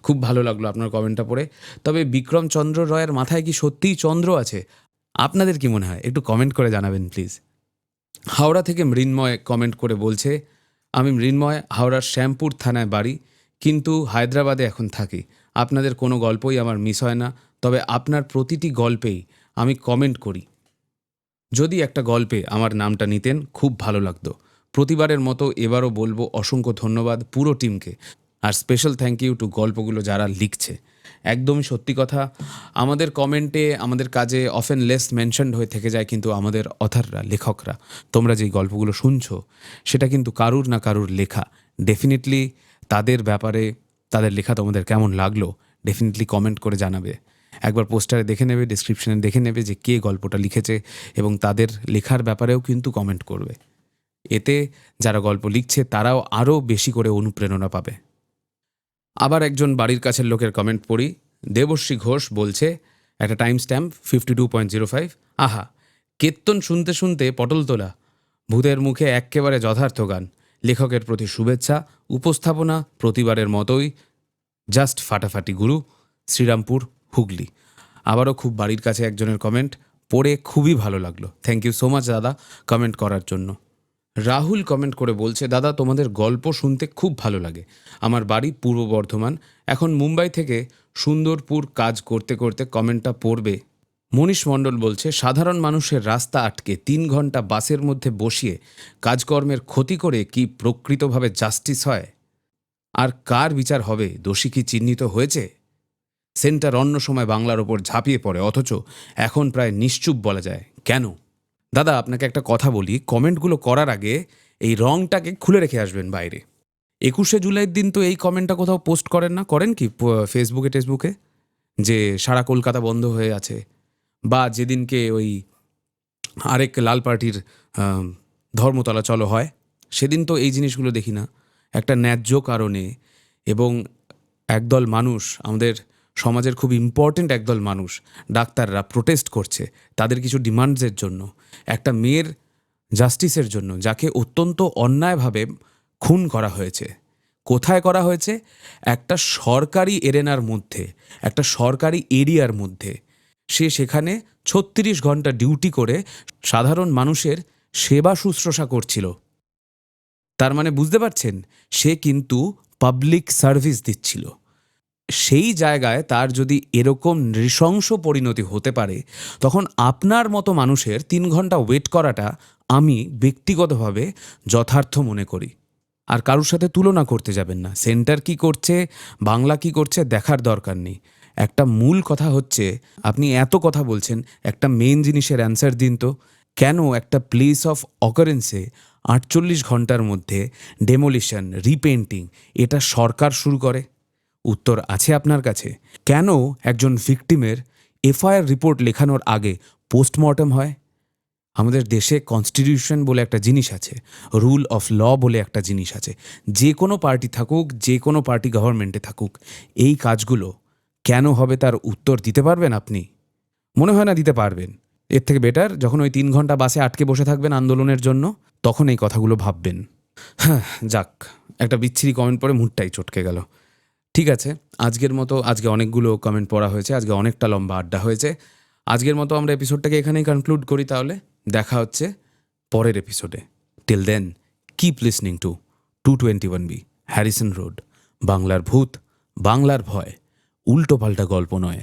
খুব ভালো লাগলো আপনার কমেন্টটা পড়ে। তবে বিক্রম চন্দ্র রয়ের মাথায় কি সত্যিই চন্দ্র আছে? আপনাদের কি মনে হয়? একটু কমেন্ট করে জানাবেন প্লিজ। হাওড়া থেকে মৃন্ময় কমেন্ট করে বলছে, আমি মৃন্ময়, হাওড়ার শ্যামপুর থানায় বাড়ি, কিন্তু হায়দ্রাবাদে এখন থাকি। আপনাদের কোনো গল্পই আমার মিস হয় না, তবে আপনার প্রতিটি গল্পেই আমি কমেন্ট করি। যদি একটা গল্পে আমার নামটা নিতেন খুব ভালো লাগতো। প্রতিবারের মতো এবারও বলবো অসংখ্য ধন্যবাদ পুরো টিমকে, আর স্পেশাল থ্যাংক ইউ টু গল্পগুলো যারা লিখছে। একদমই সত্যি কথা, আমাদের কমেন্টে, আমাদের কাজে অফেন লেস মেনশনড হয়ে থেকে যায়, কিন্তু আমাদের অথাররা, লেখকরা, তোমরা যেই গল্পগুলো শুনছো সেটা কিন্তু কারুর না কারুর লেখা। ডেফিনেটলি তাদের ব্যাপারে, তাদের লেখা তোমাদের কেমন লাগলো ডেফিনেটলি কমেন্ট করে জানাবে। একবার পোস্টারে দেখে নেবে, ডিসক্রিপশনে দেখে নেবে যে কে গল্পটা লিখেছে, এবং তাদের লেখার ব্যাপারেও কিন্তু কমেন্ট করবে। এতে যারা গল্প লিখছে তারাও আরও বেশি করে অনুপ্রেরণা পাবে। আবার একজন বাড়ির কাছের লোকের কমেন্ট পড়ি। দেবশ্রী ঘোষ বলছে, একটা টাইম স্ট্যাম্প 52.05, আহা, কীর্তন শুনতে শুনতে পটল তোলা, ভূতের মুখে এক্কেবারে যথার্থ গান, লেখকের প্রতি শুভেচ্ছা, উপস্থাপনা প্রতিবারের মতোই জাস্ট ফাটাফাটি, গুরু, শ্রীরামপুর, হুগলি। আবারও খুব বাড়ির কাছে একজনের কমেন্ট পড়ে খুবই ভালো লাগলো। থ্যাংক ইউ সো মাচ দাদা কমেন্ট করার জন্য। রাহুল কমেন্ট করে বলছে, দাদা তোমাদের গল্প শুনতে খুব ভালো লাগে। আমার বাড়ি পূর্ব বর্ধমান, এখন মুম্বাই থেকে সুন্দরপুর কাজ করতে করতে কমেন্টটা পড়বে। মনীষ মণ্ডল বলছে, সাধারণ মানুষের রাস্তা আটকে 3 ঘন্টা বাসের মধ্যে বসিয়ে কাজকর্মের ক্ষতি করে কি প্রকৃতভাবে জাস্টিস হয়? আর কার বিচার হবে? দোষী কি চিহ্নিত হয়েছে? সেন্টার অন্য সময় বাংলার ওপর ঝাঁপিয়ে পড়ে, অথচ এখন প্রায় নিশ্চুপ বলা যায়, কেন? দাদা আপনাকে একটা কথা বলি, কমেন্টগুলো করার আগে এই রংটাকে খুলে রেখে আসবেন বাইরে। 21শে জুলাইয়ের দিন তো এই কমেন্টটা কোথাও পোস্ট করেন না? করেন কি ফেসবুকে টেসবুকে যে সারা কলকাতা বন্ধ হয়ে আছে, বা যেদিনকে ওই আরেক লাল পার্টির ধর্মতলা চলো হয়, সেদিন তো এই জিনিসগুলো দেখি না। একটা ন্যায্য কারণে, এবং একদল মানুষ, আমাদের সমাজের খুব ইম্পর্ট্যান্ট একদল মানুষ, ডাক্তাররা প্রোটেস্ট করছে তাদের কিছু ডিমান্ডসের জন্য, একটা মেয়ের জাস্টিসের জন্য, যাকে অত্যন্ত অন্যায়ভাবে খুন করা হয়েছে। কোথায় করা হয়েছে? একটা সরকারি এরেনার মধ্যে, একটা সরকারি এরিয়ার মধ্যে। সে সেখানে 36 ঘন্টা ডিউটি করে সাধারণ মানুষের সেবা শুশ্রূষা করছিল। তার মানে বুঝতে পারছেন, সে কিন্তু পাবলিক সার্ভিস দিচ্ছিল। সেই জায়গায় তার যদি এরকম নৃশংস পরিণতি হতে পারে, তখন আপনার মতো মানুষের 3 ঘন্টা ওয়েট করাটা আমি ব্যক্তিগতভাবে যথার্থ মনে করি। আর কারোর সাথে তুলনা করতে যাবেন না। সেন্টার কি করছে, বাংলা কি করছে দেখার দরকার নেই। একটা মূল কথা হচ্ছে, আপনি এত কথা বলছেন, একটা মেন জিনিসের অ্যান্সার দিন তো। কেন একটা প্লেস অফ অকারেন্সে 48 ঘন্টার মধ্যে ডেমোলিশন, রিপেন্টিং এটা সরকার শুরু করে? উত্তর আছে আপনার কাছে? কেন একজন ভিকটিমের এফআইআর রিপোর্ট লেখানোর আগে পোস্টমর্টম হয়? আমাদের দেশে কনস্টিটিউশন বলে একটা জিনিস আছে, রুল অফ ল বলে একটা জিনিস আছে। যে কোনো পার্টি থাকুক, যে কোনো পার্টি গভর্নমেন্টে থাকুক, এই কাজগুলো কেন হবে তার উত্তর দিতে পারবেন আপনি? মনে হয় না দিতে পারবেন। এর থেকে বেটার যখন ওই 3 ঘন্টা বাসে আটকে বসে থাকবেন আন্দোলনের জন্য, তখন এই কথাগুলো ভাববেন। হ্যাঁ, যাক, একটা বিচ্ছিরি কমেন্ট পড়ে মুডটাই চটকে গেল। ঠিক আছে, আজকে অনেকগুলো কমেন্ট পড়া হয়েছে, আজকে অনেকটা লম্বা আড্ডা হয়েছে। আজকের মতো আমরা এপিসোডটাকে এখানেই কনক্লুড করি তাহলে। দেখা হচ্ছে পরের এপিসোডে। Till then, keep listening to 221B Harrison road. বাংলার ভূত, বাংলার ভয়, উল্টো পাল্টা গল্প নয়।